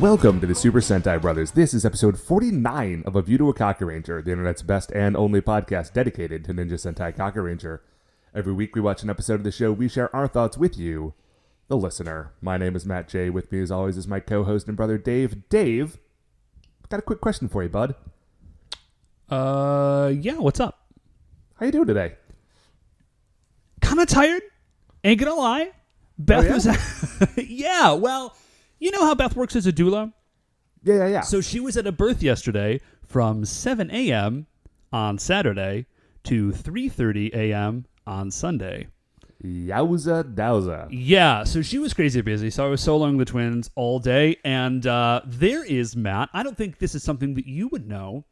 Welcome to the Super Sentai Brothers. This is episode 49 of A View to a Kakuranger, the internet's best and only podcast dedicated to Ninja Sentai Kakuranger. Every week we watch an episode of the show, we share our thoughts with you, the listener. My name is Matt J. With me as always is my co-host and brother Dave. Dave, got a quick question for you, bud. Yeah, what's up? How you doing today? Kind of tired, ain't gonna lie. Beth was... yeah, well... You know how Beth works as a doula? Yeah. So she was at a birth yesterday from 7 a.m. on Saturday to 3:30 a.m. on Sunday. Yowza dowza. Yeah, so she was crazy busy. So I was soloing the twins all day. And there is, Matt, I don't think this is something that you would know,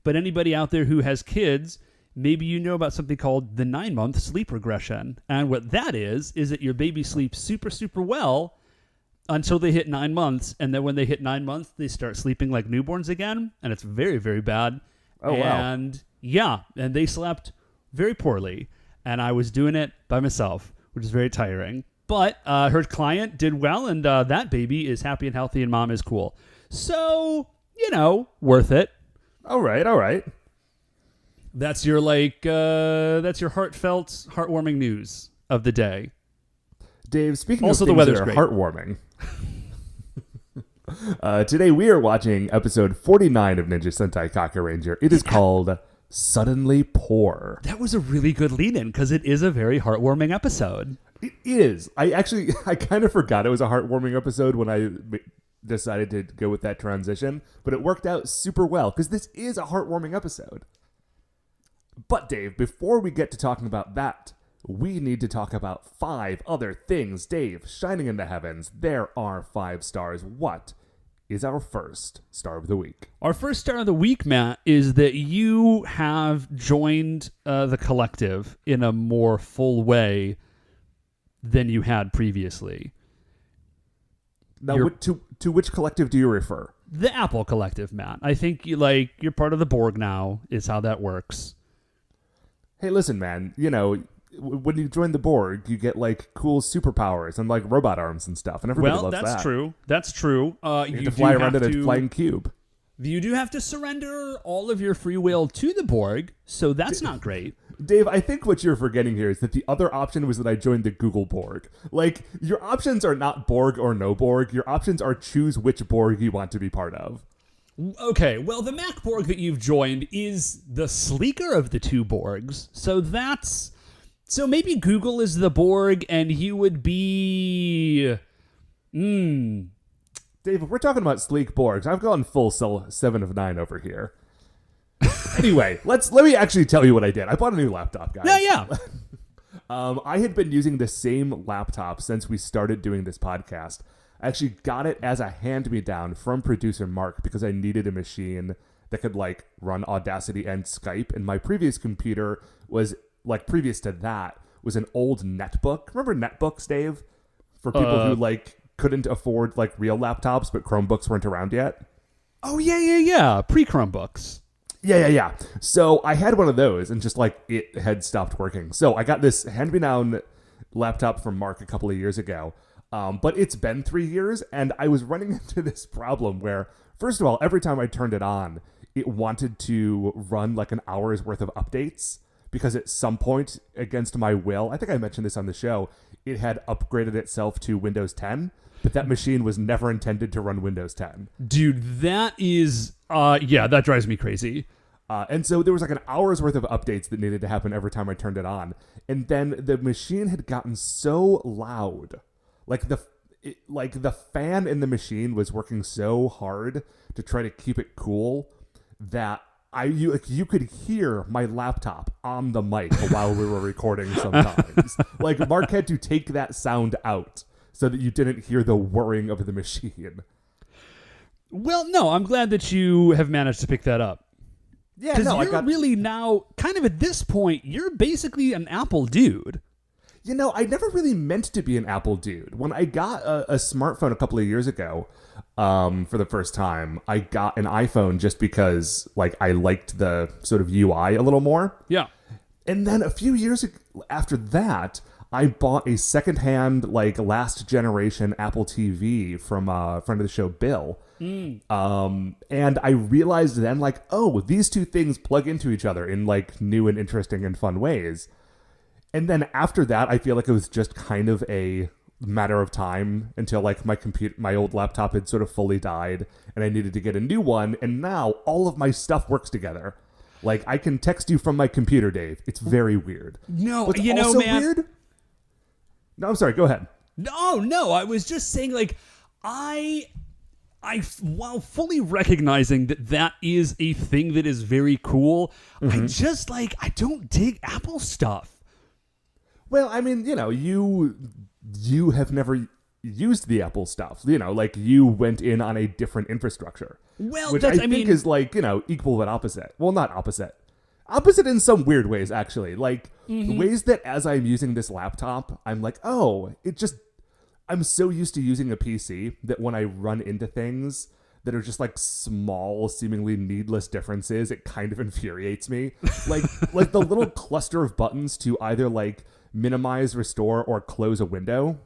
but anybody out there who has kids, maybe you know about something called the 9-month sleep regression. And what that is that your baby sleeps super, super well until they hit 9 months, and then when they hit 9 months, they start sleeping like newborns again, and it's very, very bad. Oh, wow. And yeah, and they slept very poorly, and I was doing it by myself, which is very tiring. But her client did well, and that baby is happy and healthy, and mom is cool. So, you know, worth it. All right. That's your that's your heartfelt, heartwarming news of the day. Dave, speaking also, of the things weather's that are great. heartwarming, today we are watching episode 49 of Ninja Sentai Kakuranger. It is called Suddenly Poor. That was a really good lead-in because it is a very heartwarming episode. It is. I kind of forgot it was a heartwarming episode when I decided to go with that transition, but it worked out super well because this is a heartwarming episode. But Dave, before we get to talking about that, we need to talk about 5 other things. Dave, shining in the heavens, there are 5 stars. What is our first star of the week? Our first star of the week, Matt, is that you have joined the collective in a more full way than you had previously. Now, to which collective do you refer? The Apple Collective, Matt. I think you're part of the Borg now, is how that works. Hey, listen, man, you know, when you join the Borg, you get like cool superpowers and like robot arms and stuff, and everybody loves that. Well, that's true. That's true. You have to fly around in a flying cube. You do have to surrender all of your free will to the Borg, so that's not great. Dave, I think what you're forgetting here is that the other option was that I joined the Google Borg. Like, your options are not Borg or no Borg. Your options are choose which Borg you want to be part of. Okay, well, the Mac Borg that you've joined is the sleeker of the two Borgs, so maybe Google is the Borg, and you would be... Dave, if we're talking about sleek Borgs, I've gone full 7 of 9 over here. Anyway, let me actually tell you what I did. I bought a new laptop, guys. Yeah. I had been using the same laptop since we started doing this podcast. I actually got it as a hand-me-down from producer Mark because I needed a machine that could, like, run Audacity and Skype, and my previous computer was... like, previous to that, was an old netbook. Remember netbooks, Dave? For people who, like, couldn't afford, like, real laptops, but Chromebooks weren't around yet? Oh, yeah. Pre-Chromebooks. Yeah. So I had one of those, and just, like, it had stopped working. So I got this hand-me-down laptop from Mark a couple of years ago. But it's been 3 years, and I was running into this problem where, first of all, every time I turned it on, it wanted to run, like, an hour's worth of updates. Because at some point, against my will, I think I mentioned this on the show, it had upgraded itself to Windows 10, but that machine was never intended to run Windows 10. Dude, that is, that drives me crazy. And so there was like an hour's worth of updates that needed to happen every time I turned it on. And then the machine had gotten so loud, like the fan in the machine was working so hard to try to keep it cool that you could hear my laptop on the mic while we were recording sometimes. Like, Mark had to take that sound out so that you didn't hear the whirring of the machine. Well, no, I'm glad that you have managed to pick that up. Yeah, because you're really now, kind of at this point, you're basically an Apple dude. I never really meant to be an Apple dude. When I got a smartphone a couple of years ago, for the first time, I got an iPhone just because, like, I liked the sort of UI a little more. Yeah. And then a few years after that, I bought a secondhand, like, last generation Apple TV from a friend of the show, Bill. And I realized then, like, oh, these two things plug into each other in, like, new and interesting and fun ways. And then after that, I feel like it was just kind of a matter of time until, like, my old laptop had sort of fully died and I needed to get a new one. And now all of my stuff works together. Like, I can text you from my computer, Dave. It's very weird. No, What's you know, also man. weird? No, I'm sorry. Go ahead. No. I was just saying, like, while fully recognizing that is a thing that is very cool, I just, like, I don't dig Apple stuff. Well, I mean, you have never used the Apple stuff. Like, you went in on a different infrastructure. Well, which I think mean, is, like, equal but opposite. Well, not opposite. Opposite in some weird ways, actually. Like, ways that as I'm using this laptop, I'm like, oh, I'm so used to using a PC that when I run into things that are just, like, small, seemingly needless differences, it kind of infuriates me. Like the little cluster of buttons to either, like, minimize, restore, or close a window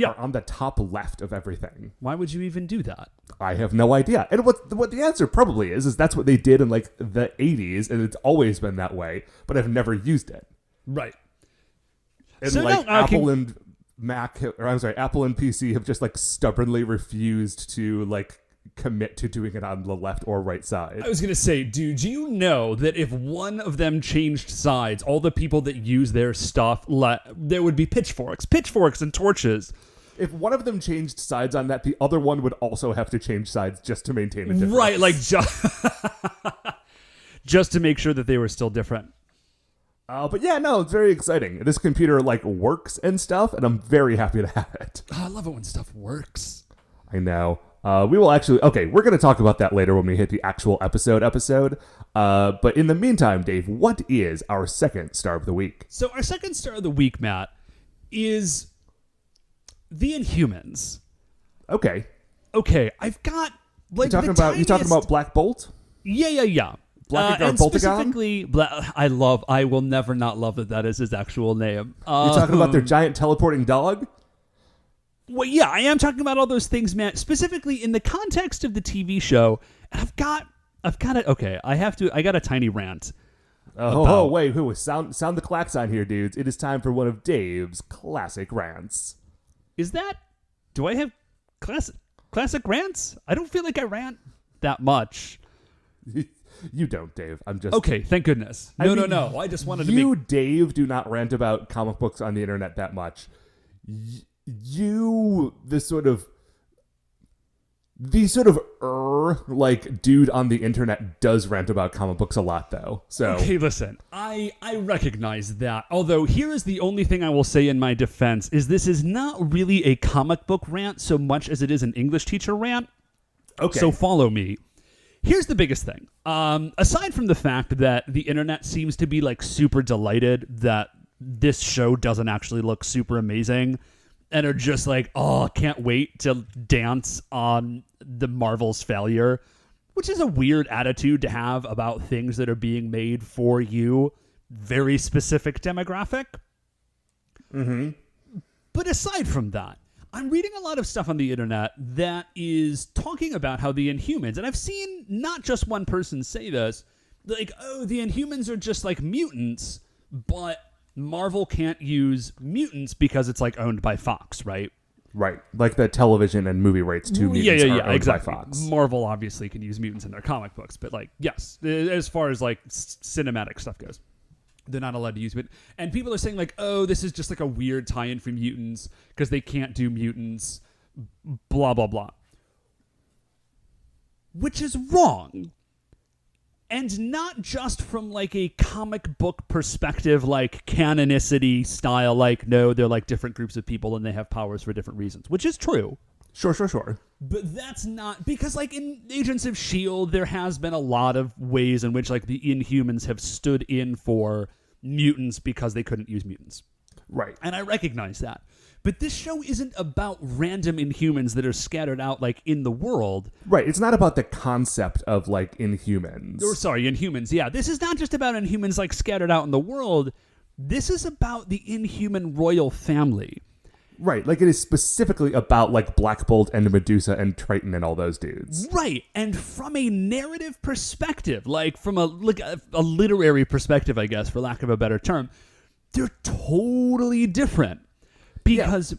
are on the top left of everything. Why would you even do that? I have no idea. And what the answer probably is that's what they did in, like, the 80s, and it's always been that way, but I've never used it. Right. And, So like, now, Apple and Apple and PC have just, like, stubbornly refused to, like, commit to doing it on the left or right side. I was going to say, dude, you know that if one of them changed sides, all the people that use their stuff, there would be pitchforks and torches. If one of them changed sides on that, the other one would also have to change sides just to maintain a difference. Right, like, just to make sure that they were still different. But yeah, no, it's very exciting. This computer, like, works and stuff, and I'm very happy to have it. Oh, I love it when stuff works. I know. We will actually... Okay, we're going to talk about that later when we hit the actual episode. But in the meantime, Dave, what is our second star of the week? So our second star of the week, Matt, is the Inhumans. Okay. I've got, like, You talking about Black Bolt? Yeah. Blackagar and Boltagon? specifically, I will never not love that is his actual name. You're talking about their giant teleporting dog? Well, yeah, I am talking about all those things, man. Specifically in the context of the TV show, and I've got it. Okay, I got a tiny rant. Wait, sound the klaxon here, dudes. It is time for one of Dave's classic rants. Do I have classic rants? I don't feel like I rant that much. You don't, Dave. I'm just... Okay, thank goodness. No. I just wanted to make... You, Dave, do not rant about comic books on the internet that much. The sort of like, dude on the internet does rant about comic books a lot, though. So okay, listen, I recognize that. Although here is the only thing I will say in my defense is this is not really a comic book rant so much as it is an English teacher rant. Okay. So follow me. Here's the biggest thing. Aside from the fact that the internet seems to be, like, super delighted that this show doesn't actually look super amazing and are just like, oh, can't wait to dance on the Marvel's failure, which is a weird attitude to have about things that are being made for you, very specific demographic. Mm-hmm. But aside from that, I'm reading a lot of stuff on the internet that is talking about how the Inhumans, and I've seen not just one person say this, like, oh, the Inhumans are just like mutants, but Marvel can't use mutants because it's, like, owned by Fox, right? Right. Like the television and movie rights to mutants are owned exactly. by Fox. Marvel obviously can use mutants in their comic books, but, like, yes, as far as, like, cinematic stuff goes, they're not allowed to use it. And people are saying, like, oh, this is just, like, a weird tie-in for mutants because they can't do mutants, blah, blah, blah. Which is wrong. And not just from, like, a comic book perspective, like, canonicity style, like, no, they're, like, different groups of people and they have powers for different reasons, which is true. Sure. But that's not... Because, like, in Agents of S.H.I.E.L.D., there has been a lot of ways in which, like, the Inhumans have stood in for mutants because they couldn't use mutants. Right. And I recognize that. But this show isn't about random Inhumans that are scattered out like in the world. Right. It's not about the concept of like Inhumans. Or sorry, Inhumans. Yeah, this is not just about Inhumans like scattered out in the world. This is about the Inhuman royal family. Right. Like it is specifically about like Black Bolt and Medusa and Triton and all those dudes. Right. And from a narrative perspective, like from a literary perspective, I guess, for lack of a better term, they're totally different. Because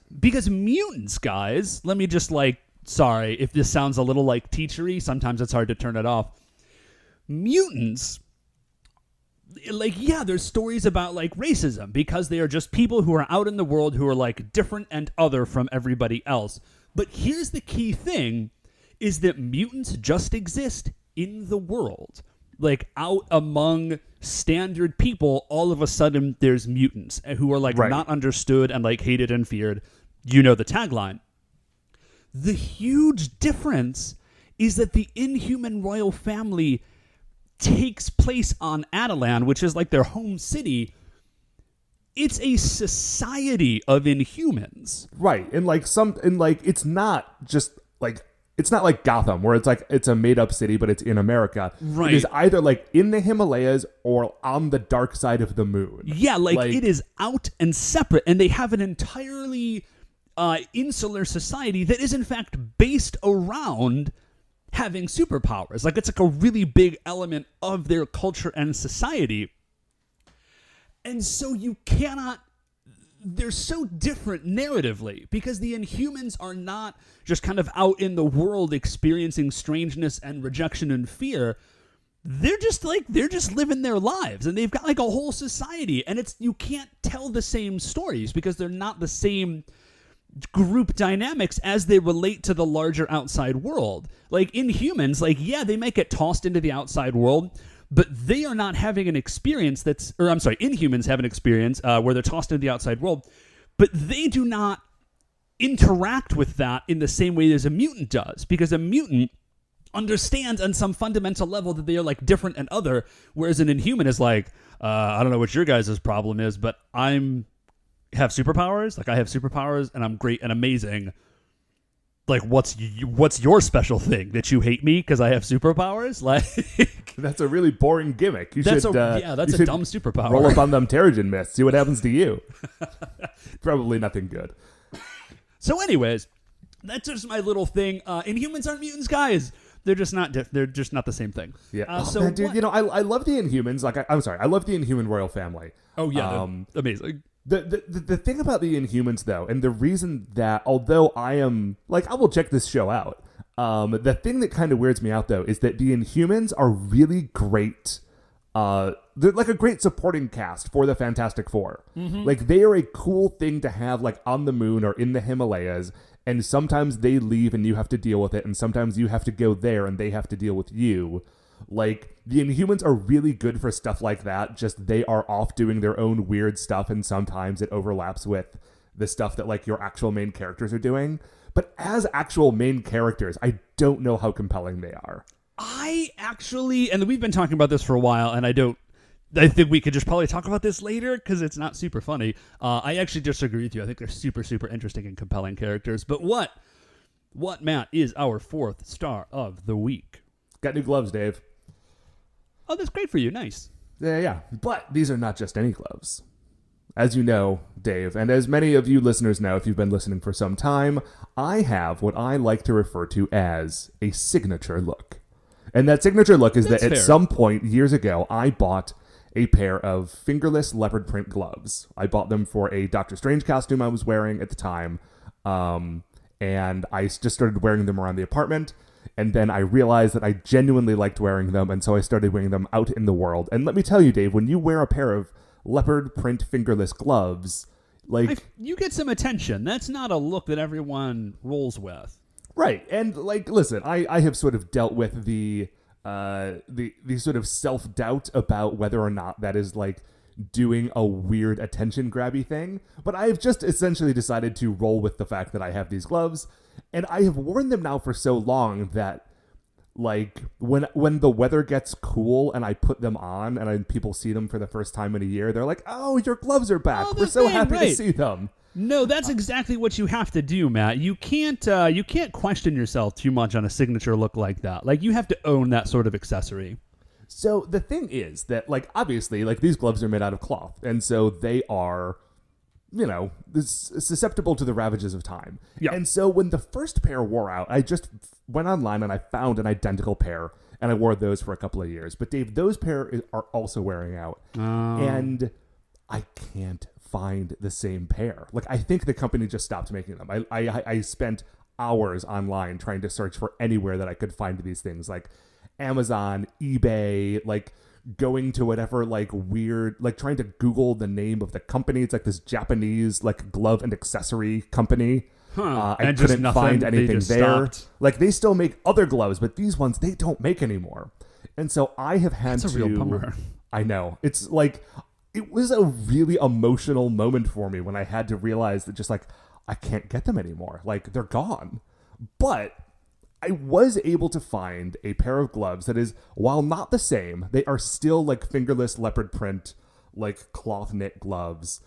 mutants, guys, let me just sorry if this sounds a little like teachery, sometimes it's hard to turn it off. Mutants, there's stories about racism because they are just people who are out in the world who are different and other from everybody else. But here's the key thing is that mutants just exist in the world. Out among standard people, all of a sudden there's mutants who are right. not understood and hated and feared. You know the tagline. The huge difference is that the Inhuman royal family takes place on Atalan, which is their home city. It's a society of Inhumans. Right. And it's not just it's not like Gotham, where it's a made-up city, but it's in America. Right. It is either in the Himalayas or on the dark side of the moon. Yeah, it is out and separate, and they have an entirely insular society that is in fact based around having superpowers. It's a really big element of their culture and society. And so you cannot... They're so different narratively because the Inhumans are not just kind of out in the world experiencing strangeness and rejection and fear. They're just living their lives, and they've got a whole society, and you can't tell the same stories because they're not the same group dynamics as they relate to the larger outside world. Inhumans, they might get tossed into the outside world, but they are not having an experience Inhumans have an experience where they're tossed into the outside world, but they do not interact with that in the same way as a mutant does, because a mutant understands on some fundamental level that they are different and other, whereas an Inhuman is I don't know what your guys' problem is, but have superpowers. I have superpowers and I'm great and amazing. What's your special thing that you hate me because I have superpowers? That's a really boring gimmick. That's a dumb superpower. Roll up on them Terrigen mists. See what happens to you. Probably nothing good. So, anyways, that's just my little thing. Inhumans aren't mutants, guys. They're just not. They're just not the same thing. Yeah. Man, dude, I love the Inhumans. I love the Inhuman royal family. Oh yeah, amazing. The thing about the Inhumans, though, and the reason that, although I am, I will check this show out, the thing that kind of weirds me out, though, is that the Inhumans are really great. They're a great supporting cast for the Fantastic Four. Mm-hmm. They are a cool thing to have, on the moon or in the Himalayas, and sometimes they leave and you have to deal with it, and sometimes you have to go there and they have to deal with you. The Inhumans are really good for stuff like that, just they are off doing their own weird stuff, and sometimes it overlaps with the stuff that, your actual main characters are doing. But as actual main characters, I don't know how compelling they are. I actually, and we've been talking about this for a while, and I think we could just probably talk about this later, because it's not super funny. I actually disagree with you. I think they're super, super interesting and compelling characters. But what, Matt, is our 4th star of the week? Got new gloves, Dave. Oh, that's great for you. Nice. Yeah. But these are not just any gloves. As you know, Dave, and as many of you listeners know if you've been listening for some time, I have what I like to refer to as a signature look. And that signature look is that at some point years ago, I bought a pair of fingerless leopard print gloves. I bought them for a Doctor Strange costume I was wearing at the time, and I just started wearing them around the apartment. And then I realized that I genuinely liked wearing them, and so I started wearing them out in the world. And let me tell you, Dave, when you wear a pair of leopard print fingerless gloves, you get some attention. That's not a look that everyone rolls with. Right. And listen, I have sort of dealt with the sort of self-doubt about whether or not that is doing a weird attention grabby thing, but I have just essentially decided to roll with the fact that I have these gloves, and I have worn them now for so long that like when the weather gets cool and I put them on and people see them for the first time in a year, they're like, "Oh, your gloves are back. Oh, We're so happy right. to see them." No, that's exactly what you have to do, Matt. You can't question yourself too much on a signature look like that. Like, you have to own that sort of accessory. So the thing is that, like, obviously, like, these gloves are made out of cloth, and so they are, susceptible to the ravages of time. Yeah. And so when the first pair wore out, I just went online and I found an identical pair, and I wore those for a couple of years. But Dave, those pair are also wearing out, and I can't find the same pair. Like, I think the company just stopped making them. I spent hours online trying to search for anywhere that I could find these things, like Amazon, eBay, like going to whatever like weird, like trying to Google the name of the company. It's like this Japanese like glove and accessory company. I couldn't find anything there. Stopped. Like, they still make other gloves, but these ones they don't make anymore. And so I have had That's a real bummer. I know. It's like, it was a really emotional moment for me when I had to realize that just like, I can't get them anymore. Like, they're gone. But I was able to find a pair of gloves that is, while not the same, they are still like fingerless leopard print, like cloth knit gloves.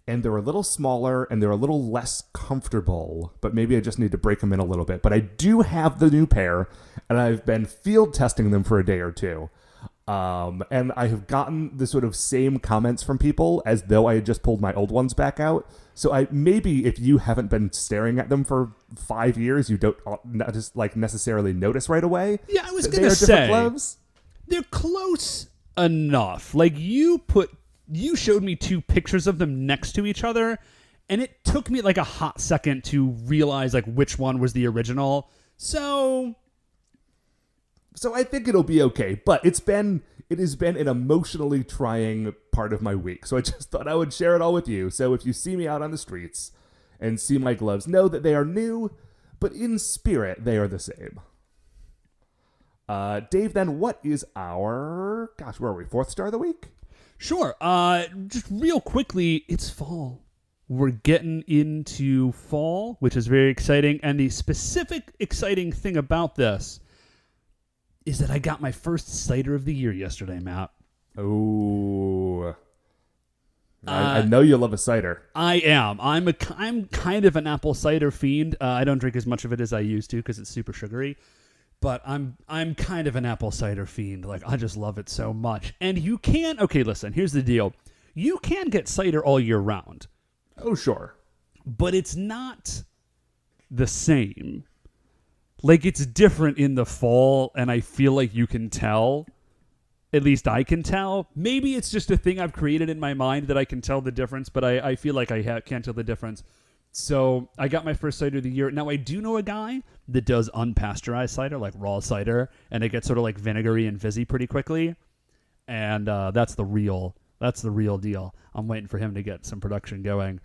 And they're a little smaller and they're a little less comfortable, but maybe I just need to break them in a little bit. But I do have the new pair, and I've been field testing them for a day or two. And I have gotten the sort of same comments from people as though I had just pulled my old ones back out. So maybe if you haven't been staring at them for 5 years, you don't not just like necessarily notice right away. Yeah, I was that going to say, different gloves. They're close enough. Like, you showed me 2 pictures of them next to each other, and it took me like a hot second to realize like which one was the original. So I think it'll be okay, but it has been an emotionally trying part of my week. So I just thought I would share it all with you. So if you see me out on the streets and see my gloves, know that they are new, but in spirit, they are the same. Dave, then what is our, where are we? 4th star of the week? Sure. Just real quickly, it's fall. We're getting into fall, which is very exciting. And the specific exciting thing about this is that I got my first cider of the year yesterday, Matt. Oh, I know you love a cider. I am. I'm kind of an apple cider fiend. I don't drink as much of it as I used to because it's super sugary. But I'm kind of an apple cider fiend. Like, I just love it so much. And you can... Okay, listen, here's the deal. You can get cider all year round. Oh, sure. But it's not the same. Like, it's different in the fall, and I feel like you can tell. At least I can tell. Maybe it's just a thing I've created in my mind that I can tell the difference, but I feel like I can't tell the difference. So I got my first cider of the year. Now, I do know a guy that does unpasteurized cider, like raw cider, and it gets sort of like vinegary and fizzy pretty quickly. And that's the real deal. I'm waiting for him to get some production going.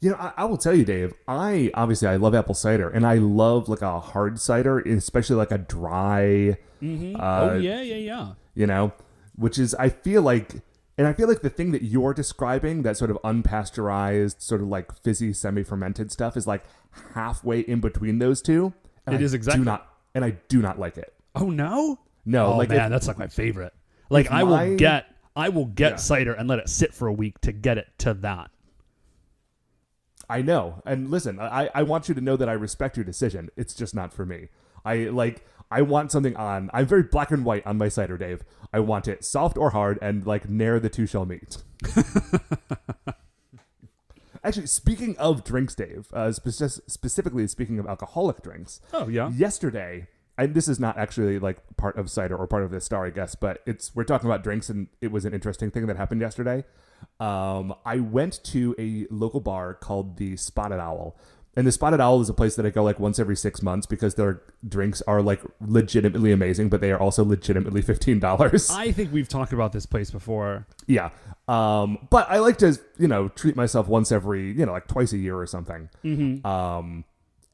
You know, I will tell you, Dave, I love apple cider, and I love like a hard cider, especially like a dry. Mm-hmm. Yeah. You know, which is, I feel like the thing that you're describing, that sort of unpasteurized, sort of like fizzy, semi-fermented stuff, is like halfway in between those two. And it is exactly. I do not like it. Oh no! No, oh, like man, that's like my favorite. Like, I will get cider and let it sit for a week to get it to that. I know. And listen, I want you to know that I respect your decision. It's just not for me. I want something on. I'm very black and white on my cider, Dave. I want it soft or hard, and like ne'er the two shall meet. Actually, speaking of drinks, Dave, specifically speaking of alcoholic drinks. Oh, yeah. Yesterday, this is not actually like part of cider or part of this star, I guess, but we're talking about drinks, and it was an interesting thing that happened yesterday. I went to a local bar called the Spotted Owl. And the Spotted Owl is a place that I go like once every 6 months because their drinks are like legitimately amazing, but they are also legitimately $15. I think we've talked about this place before. Yeah. But I like to, treat myself once every, like twice a year or something. Mm-hmm.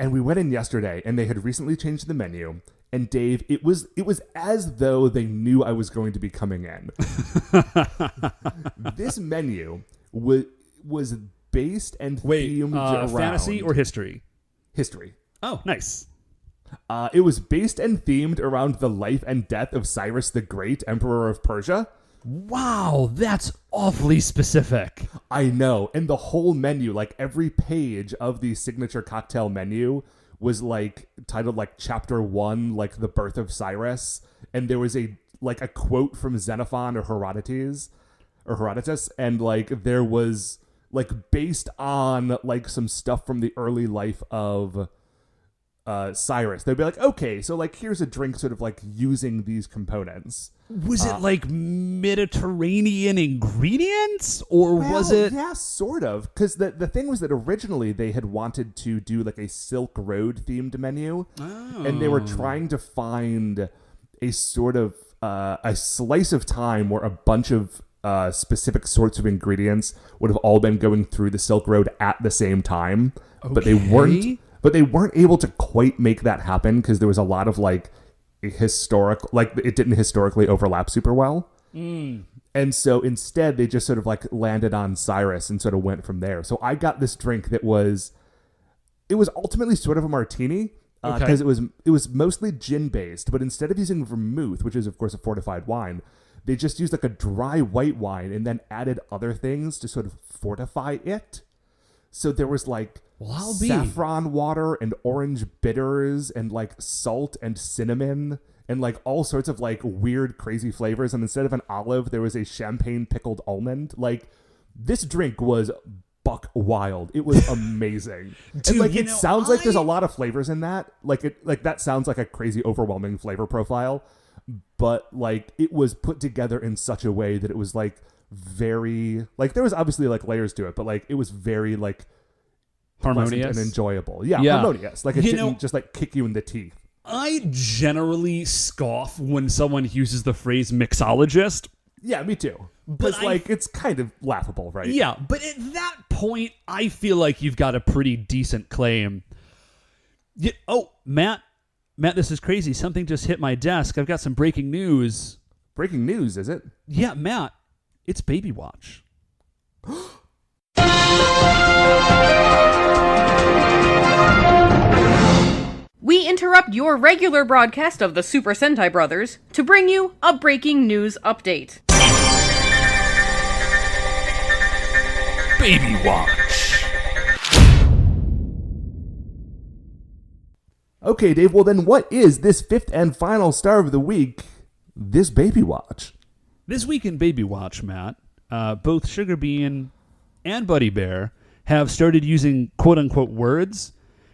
And we went in yesterday, and they had recently changed the menu. And Dave, it was as though they knew I was going to be coming in. This menu was based and themed around fantasy or history? History. Oh, nice. It was based and themed around the life and death of Cyrus the Great, Emperor of Persia. Wow, that's awfully specific. I know. And the whole menu, like every page of the signature cocktail menu was like titled like chapter 1, like the birth of Cyrus. And there was a quote from Xenophon or Herodotus. And like there was like based on like some stuff from the early life of Cyrus. They'd be like, okay, so like here's a drink sort of like using these components. Was it like Mediterranean ingredients, or was it? Yeah, sort of. Because the thing was that originally they had wanted to do like a Silk Road themed menu, and they were trying to find a sort of a slice of time where a bunch of specific sorts of ingredients would have all been going through the Silk Road at the same time, but they weren't. But they weren't able to quite make that happen because there was a lot of like it didn't historically overlap super well. And so instead they just sort of like landed on Cyrus and sort of went from there. So I got this drink that was ultimately sort of a martini because it was mostly gin based, but instead of using vermouth, which is of course a fortified wine, they just used like a dry white wine and then added other things to sort of fortify it. So there was like saffron water and orange bitters and like salt and cinnamon and like all sorts of like weird, crazy flavors. And instead of an olive, there was a champagne pickled almond. Like this drink was buck wild. It was amazing. Dude, and like it sounds like there's a lot of flavors in that. Like that sounds like a crazy, overwhelming flavor profile. But like it was put together in such a way that it was like very like there was obviously like layers to it, but like it was very like harmonious and enjoyable. Yeah, harmonious. Like it didn't just like kick you in the teeth. I generally scoff when someone uses the phrase mixologist. Yeah, me too. But like it's kind of laughable, right? Yeah, but at that point, I feel like you've got a pretty decent claim. Matt, this is crazy. Something just hit my desk. I've got some breaking news. Breaking news, is it? Yeah, Matt, it's Baby Watch. We interrupt your regular broadcast of the Super Sentai Brothers to bring you a breaking news update. Baby Watch. Okay, Dave, well then what is this fifth and final star of the week, this Baby Watch? This week in Baby Watch, Matt, both Sugar Bean and Buddy Bear have started using quote-unquote words,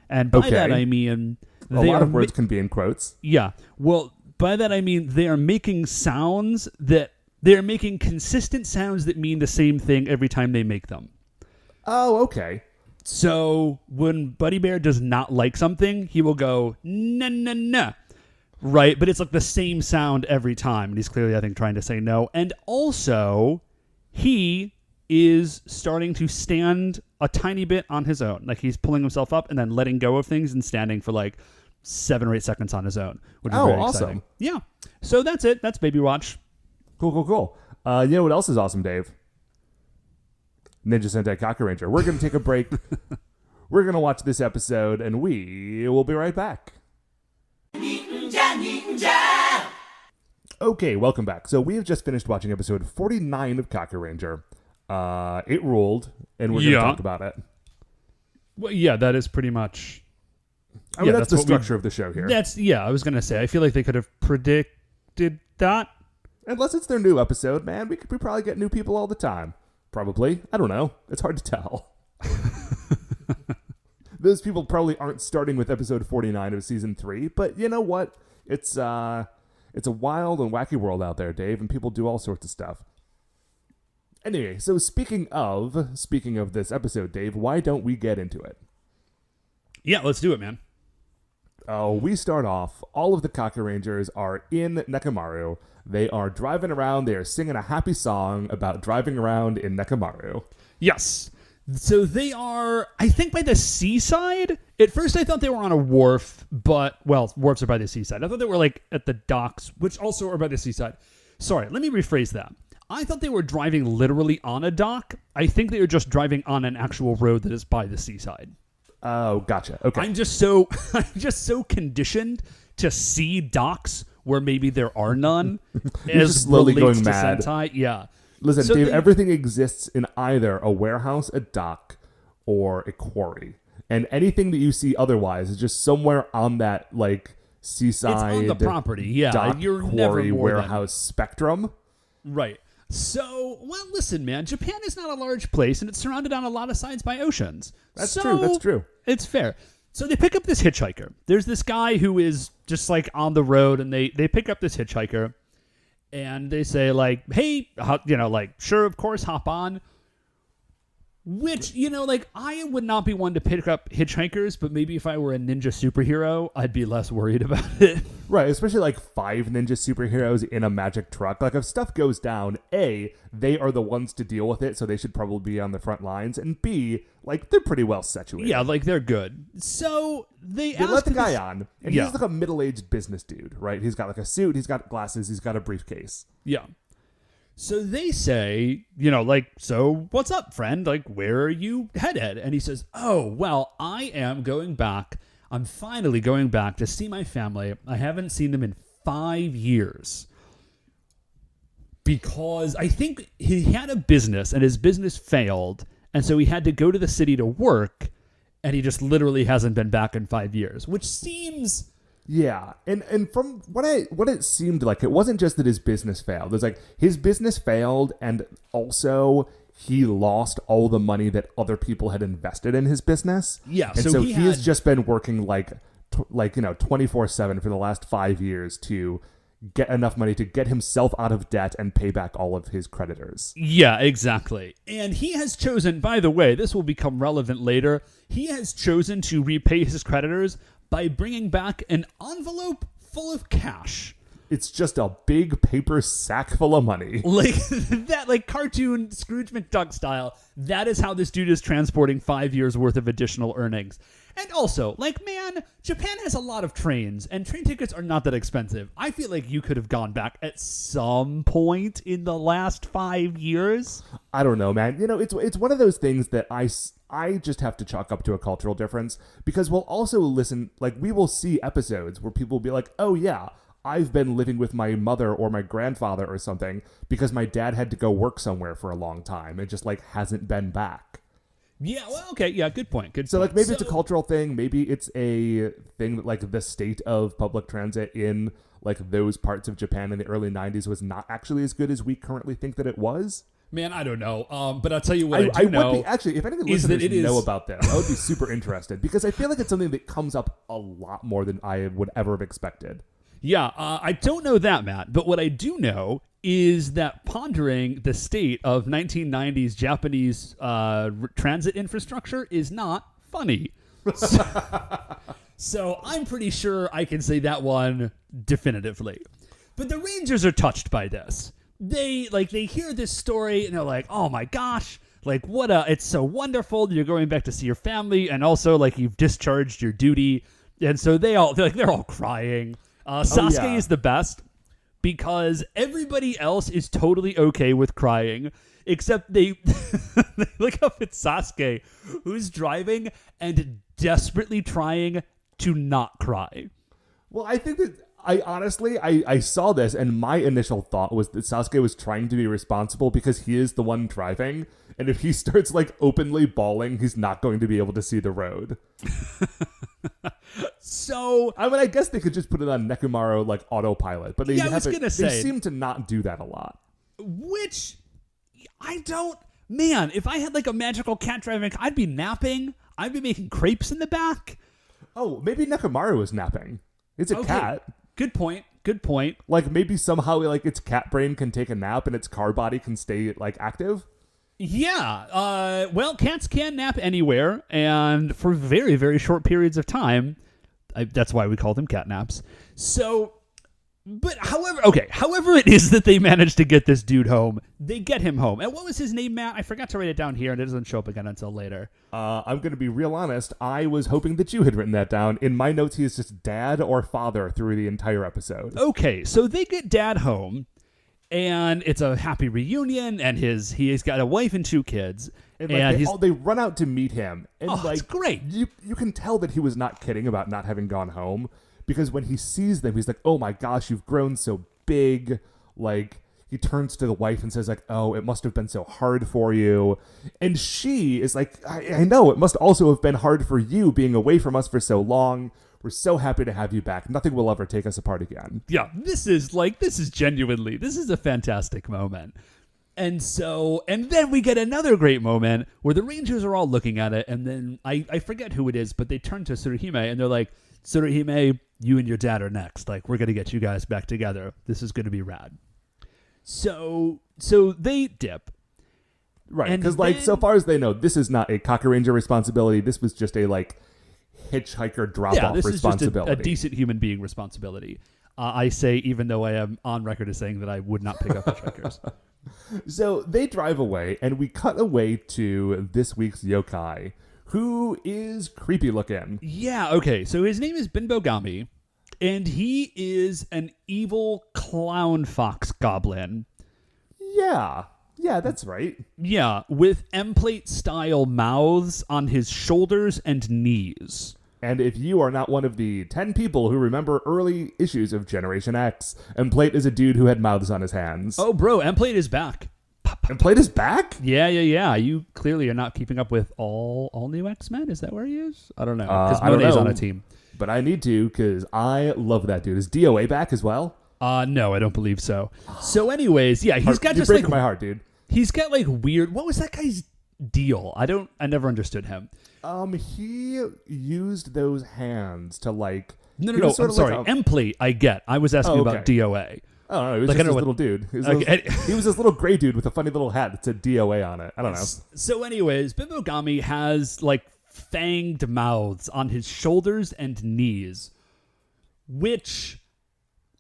and by that I mean... A lot of words can be in quotes. Yeah. Well, by that I mean they are making sounds that... They're making consistent sounds that mean the same thing every time they make them. Oh, okay. So when Buddy Bear does not like something, he will go, na na na. Right? But it's like the same sound every time. And he's clearly, I think, trying to say no. And also, he is starting to stand a tiny bit on his own. Like he's pulling himself up and then letting go of things and standing for like 7 or 8 seconds on his own, which is very awesome. exciting. Yeah. So that's it. That's Baby Watch. Cool. You know what else is awesome, Dave? Ninja Sentai Kakuranger. We're going to take a break. We're going to watch this episode, and we will be right back. Okay, welcome back. So we have just finished watching episode 49 of Kakuranger. It ruled, and we're going to talk about it. Well, yeah, that is pretty much... I mean, that's the structure of the show here. I was going to say, I feel like they could have predicted that. Unless it's their new episode, man. We probably get new people all the time. Probably. I don't know. It's hard to tell. Those people probably aren't starting with episode 49 of season 3, but you know what? It's a wild and wacky world out there, Dave, and people do all sorts of stuff. Anyway, so speaking of this episode, Dave, why don't we get into it? Yeah, let's do it, man. Oh, we start off. All of the Kakurangers are in Nekamaru. They are driving around. They are singing a happy song about driving around in Nekamaru. Yes. So they are, I think, by the seaside. At first, I thought they were on a wharf, but, well, wharfs are by the seaside. I thought they were, like, at the docks, which also are by the seaside. Sorry, let me rephrase that. I thought they were driving literally on a dock. I think they were just driving on an actual road that is by the seaside. Oh, gotcha. Okay. I'm just so conditioned to see docks where maybe there are none as just slowly relates going to mad. Sentai. Yeah. Listen, So Dave, they- everything exists in either a warehouse, a dock, or a quarry. And anything that you see otherwise is just somewhere on that, like, seaside, It's on the property. Yeah. dock, You're never quarry, more than warehouse spectrum. right. So, well, listen, man. Japan is not a large place, and it's surrounded on a lot of sides by oceans. That's So, true. That's true. It's fair. So they pick up this hitchhiker. There's this guy who is just like on the road, and they pick up this hitchhiker, and they say like, "Hey, like, sure, of course, hop on." Which, like, I would not be one to pick up hitchhikers, but maybe if I were a ninja superhero, I'd be less worried about it. Right, especially like 5 ninja superheroes in a magic truck. Like, if stuff goes down, A, they are the ones to deal with it, so they should probably be on the front lines, and B, like, they're pretty well situated. Yeah, like, they're good. So they let the him guy to- on, and Yeah. he's like a middle-aged business dude, right? He's got like a suit, he's got glasses, he's got a briefcase. Yeah. So they say, so what's up, friend? Like, where are you headed? And he says, oh, well, I am going back. I'm finally going back to see my family. I haven't seen them in 5 years. Because I think he had a business and his business failed. And so he had to go to the city to work. And he just literally hasn't been back in 5 years, which seems... Yeah, and from what it seemed like, it wasn't just that his business failed. It's like his business failed, and also he lost all the money that other people had invested in his business. Yeah, and so so he has had- just been working like 24/7 for the last 5 years to get enough money to get himself out of debt and pay back all of his creditors. Yeah, exactly. And he has chosen, by the way, this will become relevant later, he has chosen to repay his creditors by bringing back an envelope full of cash. It's just a big paper sack full of money. Like that, like cartoon Scrooge McDuck style. That is how this dude is transporting 5 years worth of additional earnings. And also, like, man, Japan has a lot of trains, and train tickets are not that expensive. I feel like you could have gone back at some point in the last 5 years. I don't know, man. It's one of those things that I just have to chalk up to a cultural difference, because we'll also we will see episodes where people will be like, oh yeah, I've been living with my mother or my grandfather or something because my dad had to go work somewhere for a long time and just like hasn't been back. Yeah, well, okay, yeah, good point. So point. like maybe it's a cultural thing, maybe it's a thing that like the state of public transit in like those parts of Japan in the early 90s was not actually as good as we currently think that it was. Man, I don't know. But I'll tell you what I do would know. be, actually, if any of the is that listeners it is- know about this, I would be super interested, because I feel like it's something that comes up a lot more than I would ever have expected. Yeah, I don't know that, Matt. But what I do know is that pondering the state of 1990s Japanese transit infrastructure is not funny. So I'm pretty sure I can say that one definitively. But the Rangers are touched by this. They hear this story and they're like, oh my gosh, like it's so wonderful. You're going back to see your family, and also like you've discharged your duty. And so they're all crying. Sasuke yeah. is the best because everybody else is totally okay with crying, except they look up at Sasuke, who's driving and desperately trying to not cry. Well, I think that I saw this, and my initial thought was that Sasuke was trying to be responsible because he is the one driving, and if he starts like openly bawling, he's not going to be able to see the road. So I mean, I guess they could just put it on Nekomaru like autopilot, but they Yeah, I was gonna say- they seem to not do that a lot. which I don't. Man, if I had like a magical cat driving, I'd be napping. I'd be making crepes in the back. Oh, maybe Nekomaru was napping. It's a Okay. cat. Good point. Good point. Like maybe somehow like its cat brain can take a nap and its car body can stay like active. Yeah. Well, cats can nap anywhere and for very, very short periods of time. That's why we call them cat naps. So, but however it is that they managed to get this dude home, they get him home. And what was his name, Matt? I forgot to write it down here, and it doesn't show up again until later. I'm going to be real honest. I was hoping that you had written that down. In my notes, he is just dad or father through the entire episode. Okay, so they get dad home, and it's a happy reunion, and he's got a wife and 2 kids. And like they run out to meet him, and like it's great. You can tell that he was not kidding about not having gone home, because when he sees them, he's like, "Oh my gosh, you've grown so big!" Like he turns to the wife and says, "Like, oh, it must have been so hard for you," and she is like, "I know it must also have been hard for you being away from us for so long. We're so happy to have you back. Nothing will ever take us apart again." Yeah, this is genuinely, this is a fantastic moment. And then we get another great moment where the Rangers are all looking at it, and then I forget who it is, but they turn to Tsuruhime and they're like, "Tsuruhime, you and your dad are next. Like, we're going to get you guys back together. This is going to be rad." So they dip. Right, because like so far as they know, this is not a Kakuranger responsibility. This was just a like hitchhiker drop-off this responsibility. Is just a decent human being responsibility. I say, even though I am on record as saying that I would not pick up hitchhikers. So they drive away, and we cut away to this week's yokai, who is creepy looking. Yeah, okay. So his name is Binbogami, and he is an evil clown fox goblin. Yeah, that's right. Yeah, with M-plate style mouths on his shoulders and knees. And if you are not one of the 10 people who remember early issues of Generation X, M-plate is a dude who had mouths on his hands. Oh, bro, M-plate is back. M-plate is back? Yeah. You clearly are not keeping up with all new X-Men. Is that where he is? I don't know. Because Monet's on a team. But I need to, because I love that dude. Is DOA back as well? No, I don't believe so. So anyways, yeah, he's got You're just breaking like... my heart, dude. He's got like weird... What was that guy's deal? I never understood him. He used those hands to like... No, I'm sorry. M-plate, I get. I was asking about DOA. Oh, no, he was just this little dude. He was this little gray dude with a funny little hat that said DOA on it. I don't know. So anyways, Binbogami has like fanged mouths on his shoulders and knees, which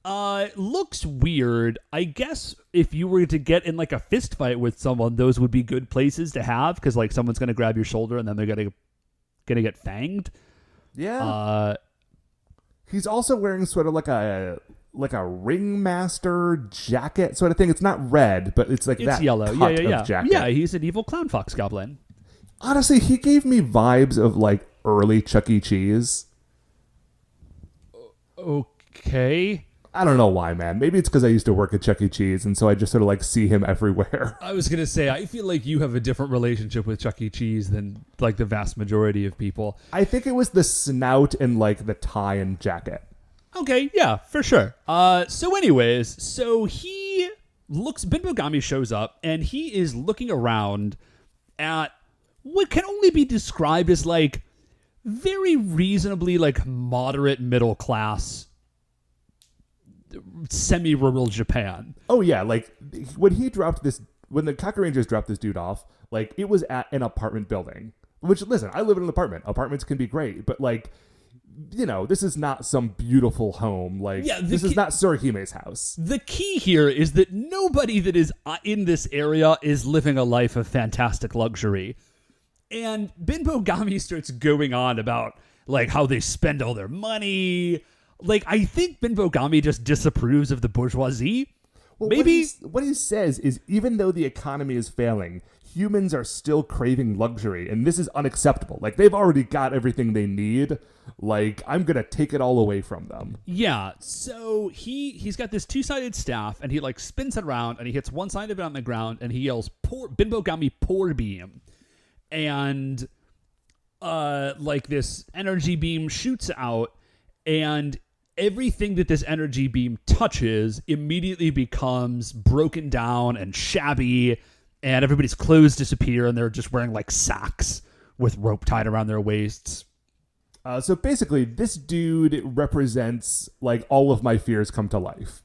looks weird. I guess if you were to get in like a fist fight with someone, those would be good places to have, because like someone's going to grab your shoulder and then they're going to get fanged. Yeah. He's also wearing sort of like a ringmaster jacket sort of thing. It's not red, but it's that yellow. cut Yeah. of jacket. Yeah, he's an evil clown fox goblin. Honestly, he gave me vibes of like early Chuck E. Cheese. Okay. I don't know why, man. Maybe it's because I used to work at Chuck E. Cheese, and so I just sort of like see him everywhere. I was gonna say, I feel like you have a different relationship with Chuck E. Cheese than like the vast majority of people. I think it was the snout and like the tie and jacket. Okay, yeah, for sure. So anyways, Binbogami shows up, and he is looking around at what can only be described as like very reasonably like moderate middle class semi-rural Japan. Oh yeah, like when the Kakurangers dropped this dude off, like it was at an apartment building. Which, listen, I live in an apartment. Apartments can be great, but like, you know, this is not some beautiful home. Like, this is not Tsuruhime's house. The key here is that nobody that is in this area is living a life of fantastic luxury. And Binbogami starts going on about like how they spend all their money. Like, I think Binbogami just disapproves of the bourgeoisie. Well, maybe what he says is, even though the economy is failing, humans are still craving luxury, and this is unacceptable. Like, they've already got everything they need. Like, I'm gonna take it all away from them. Yeah, so he's got this two-sided staff, and he like spins it around, and he hits one side of it on the ground, and he yells, Binbogami Pour Beam. And like this energy beam shoots out, and everything that this energy beam touches immediately becomes broken down and shabby, and everybody's clothes disappear, and they're just wearing like socks with rope tied around their waists. So basically, this dude represents like all of my fears come to life.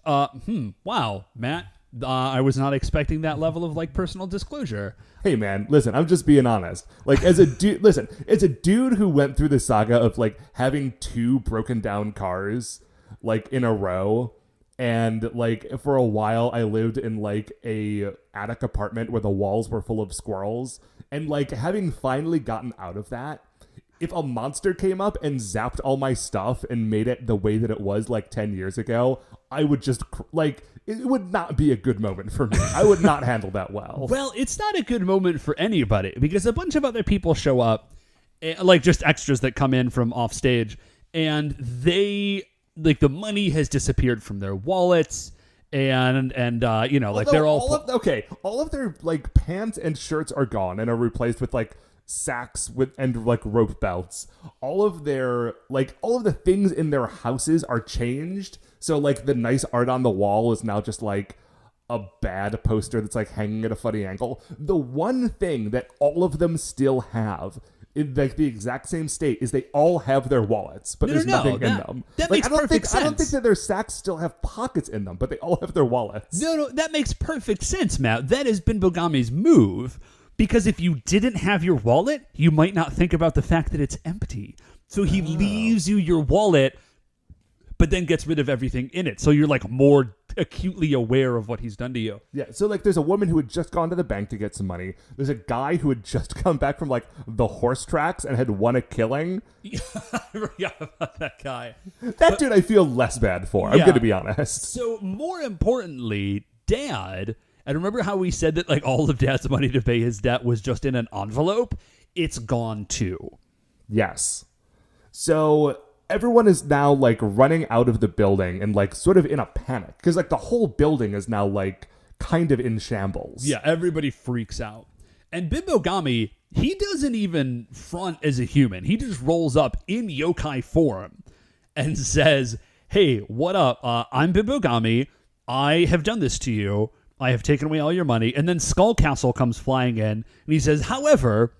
Wow, Matt. I was not expecting that level of like personal disclosure. Hey man, listen, I'm just being honest. Like, as a dude, listen, it's a dude who went through the saga of like having two broken down cars like in a row, and like for a while I lived in like a attic apartment where the walls were full of squirrels, and like having finally gotten out of that, If a monster came up and zapped all my stuff and made it the way that it was like 10 years ago, I would just it would not be a good moment for me. I would not handle that well. Well, it's not a good moment for anybody because a bunch of other people show up, like just extras that come in from off stage, and they like the money has disappeared from their wallets. And you know, like they're all of their like pants and shirts are gone and are replaced with like sacks and like rope belts. All of the things in their houses are changed. So like the nice art on the wall is now just like a bad poster that's like hanging at a funny angle. The one thing that all of them still have in like the exact same state is they all have their wallets, but there's nothing in them. That makes perfect sense. I don't think that their sacks still have pockets in them, but they all have their wallets. No, that makes perfect sense, Matt. That is Binbogami's move, because if you didn't have your wallet, you might not think about the fact that it's empty. So he leaves you your wallet, but then gets rid of everything in it. So you're like more acutely aware of what he's done to you. Yeah, so like there's a woman who had just gone to the bank to get some money. There's a guy who had just come back from like the horse tracks and had won a killing. I forgot about that guy. That dude I feel less bad for. I'm going to be honest. So more importantly, Dad, and remember how we said that like all of Dad's money to pay his debt was just in an envelope? It's gone too. Yes. So everyone is now like running out of the building and like sort of in a panic because like the whole building is now like kind of in shambles. Yeah, everybody freaks out. And Binbogami, he doesn't even front as a human. He just rolls up in yokai form and says, "Hey, what up? I'm Binbogami. I have done this to you. I have taken away all your money." And then Skull Castle comes flying in and he says, "However,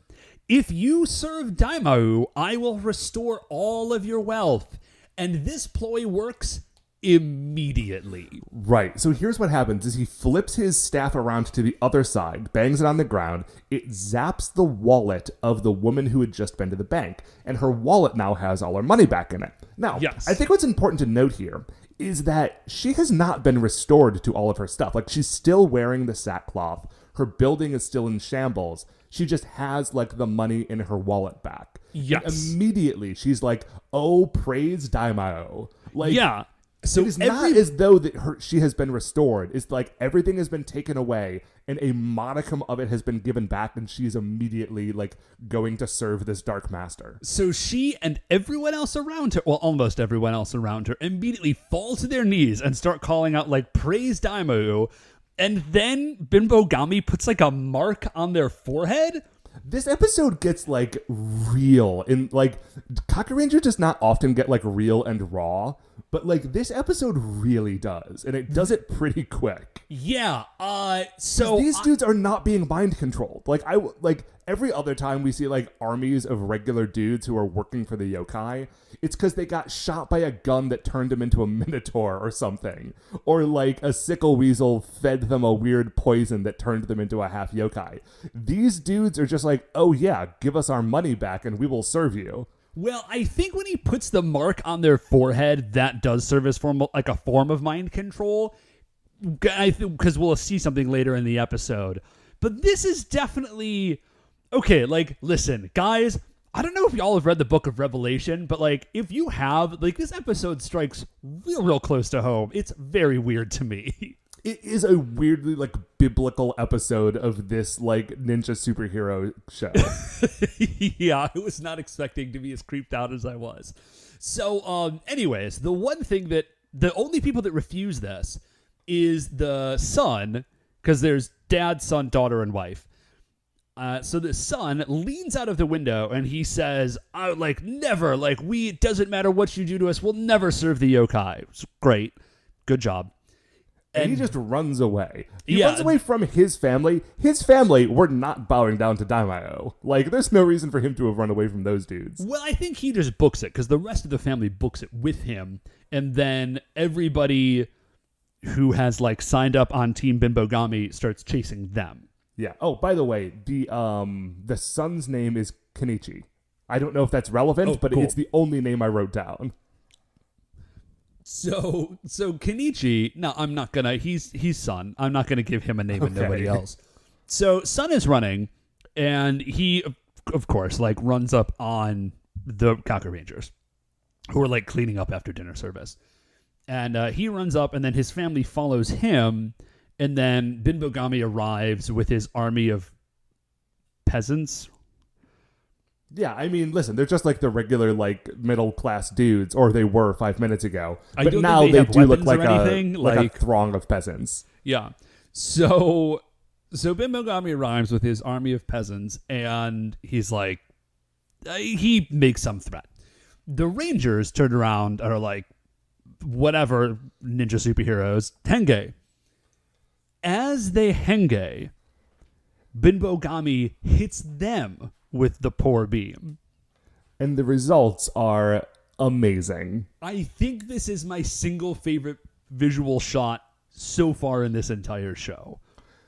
if you serve Daimao, I will restore all of your wealth." And this ploy works immediately. Right. So here's what happens is he flips his staff around to the other side, bangs it on the ground. It zaps the wallet of the woman who had just been to the bank. And her wallet now has all her money back in it. Now, yes. I think what's important to note here is that she has not been restored to all of her stuff. Like, she's still wearing the sackcloth. Her building is still in shambles. She just has, like, the money in her wallet back. Yes. And immediately, she's like, "Oh, praise Daimao." Like, yeah. So it is not as though that she has been restored. It's like everything has been taken away and a modicum of it has been given back, and she's immediately like going to serve this dark master. So she and everyone else around her, well, almost everyone else around her, immediately fall to their knees and start calling out like, "Praise Daimao." And then Binbogami puts like a mark on their forehead. This episode gets like real, and like Kakuranger does not often get like real and raw, but like this episode really does, and it does it pretty quick. Yeah. So these dudes are not being mind controlled. Like every other time we see like armies of regular dudes who are working for the yokai, it's because they got shot by a gun that turned them into a minotaur or something, or like a sickle weasel fed them a weird poison that turned them into a half yokai. These dudes are just like, "Oh yeah, give us our money back and we will serve you." Well, I think when he puts the mark on their forehead, that does serve as like a form of mind control. I think because we'll see something later in the episode. But this is definitely okay. Like, listen, guys, I don't know if y'all have read the Book of Revelation, but like, if you have, like, this episode strikes real close to home. It's very weird to me. It is a weirdly like biblical episode of this like ninja superhero show. Yeah, I was not expecting to be as creeped out as I was. So, anyways, the only people that refuse this is the son, because there's dad, son, daughter, and wife. So the son leans out of the window and he says, never, it doesn't matter what you do to us, we'll never serve the yokai. It's great. Good job. And he just runs away. He runs away from his family. His family were not bowing down to Daimao. Like, there's no reason for him to have run away from those dudes. Well, I think he just books it, because the rest of the family books it with him, and then everybody who has, like, signed up on Team Binbogami starts chasing them. Yeah. Oh, by the way, the son's name is Kenichi. I don't know if that's relevant, but cool. It's the only name I wrote down. So Kenichi, no, I'm not gonna. He's Son. I'm not gonna give him a name and nobody else. So Son is running, and he, of course, like runs up on the Kakurangers, who are like cleaning up after dinner service. And he runs up, and then his family follows him, and then Binbogami arrives with his army of peasants. Yeah, I mean, listen, they're just like the regular, like, middle-class dudes, or they were 5 minutes ago. But now they do look like a throng of peasants. Yeah. So Binbogami arrives with his army of peasants, and he's like, he makes some threat. The Rangers turn around and are like, whatever, ninja superheroes, Henge. As they Henge, Binbogami hits them with the poor beam. And the results are amazing. I think this is my single favorite visual shot so far in this entire show.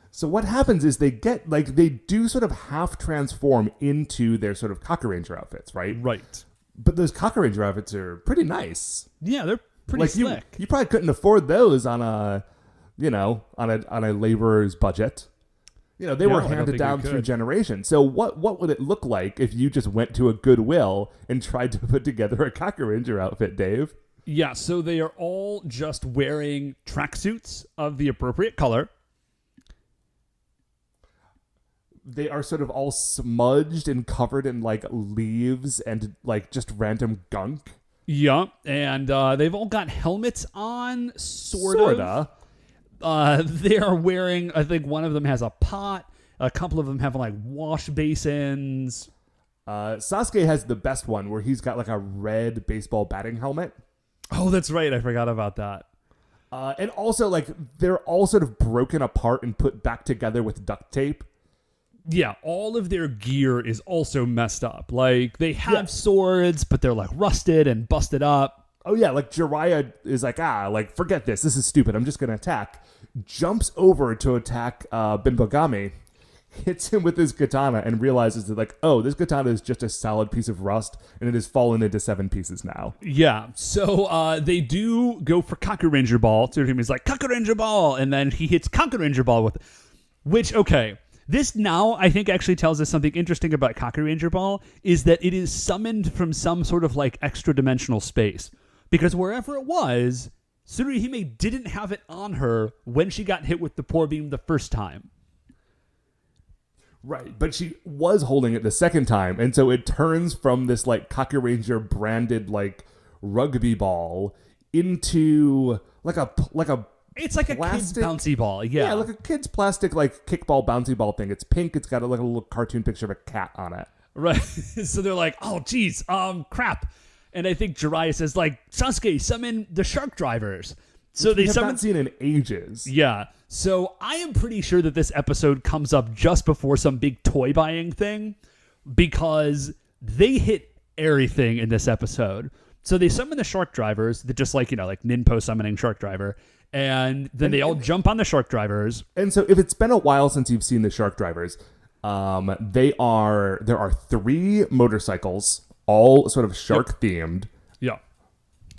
So what happens is they do sort of half transform into their sort of Kakuranger outfits, right? Right. But those Kakuranger outfits are pretty nice. Yeah, they're pretty slick. You probably couldn't afford those on a laborer's budget. They were handed down through generations. So what would it look like if you just went to a Goodwill and tried to put together a Kakuranger outfit, Dave? Yeah, so they are all just wearing tracksuits of the appropriate color. They are sort of all smudged and covered in, like, leaves and, like, just random gunk. Yeah, and they've all got helmets on, sort of. They are wearing, I think one of them has a pot. A couple of them have, like, wash basins. Sasuke has the best one where he's got, like, a red baseball batting helmet. Oh, that's right. I forgot about that. And also, like, they're all sort of broken apart and put back together with duct tape. Yeah, all of their gear is also messed up. Like, they have swords, but they're, like, rusted and busted up. Oh, yeah, like, Jiraiya is like, forget this. This is stupid. I'm just going to attack. Jumps over to attack Binbogami, hits him with his katana, and realizes that, like, oh, this katana is just a solid piece of rust, and it has fallen into 7 pieces now. Yeah, so they do go for Kakuranger Ball. So he's like, Kakuranger Ball! And then he hits Kakuranger Ball with it. Which, okay... This now, I think, actually tells us something interesting about Kakuranger Ball, is that it is summoned from some sort of, like, extra-dimensional space. Because wherever it was, Tsuruhime didn't have it on her when she got hit with the poor beam the first time. Right, but she was holding it the second time, and so it turns from this, like, Kakuranger branded, like, rugby ball into, like a It's like plastic, a kid's bouncy ball, yeah. Yeah, like a kid's plastic, like, kickball bouncy ball thing. It's pink. It's got a little cartoon picture of a cat on it. Right. So they're like, oh, geez, crap. And I think Jiraiya says, like, Sasuke, summon the shark drivers. So Which they we have summon... not seen in ages. Yeah. So I am pretty sure that this episode comes up just before some big toy buying thing, because they hit everything in this episode. So they summon the shark drivers, that just like, like Ninpo summoning shark driver. And then they all jump on the shark drivers. And so if it's been a while since you've seen the shark drivers, there are 3 motorcycles, all sort of shark themed. Yeah.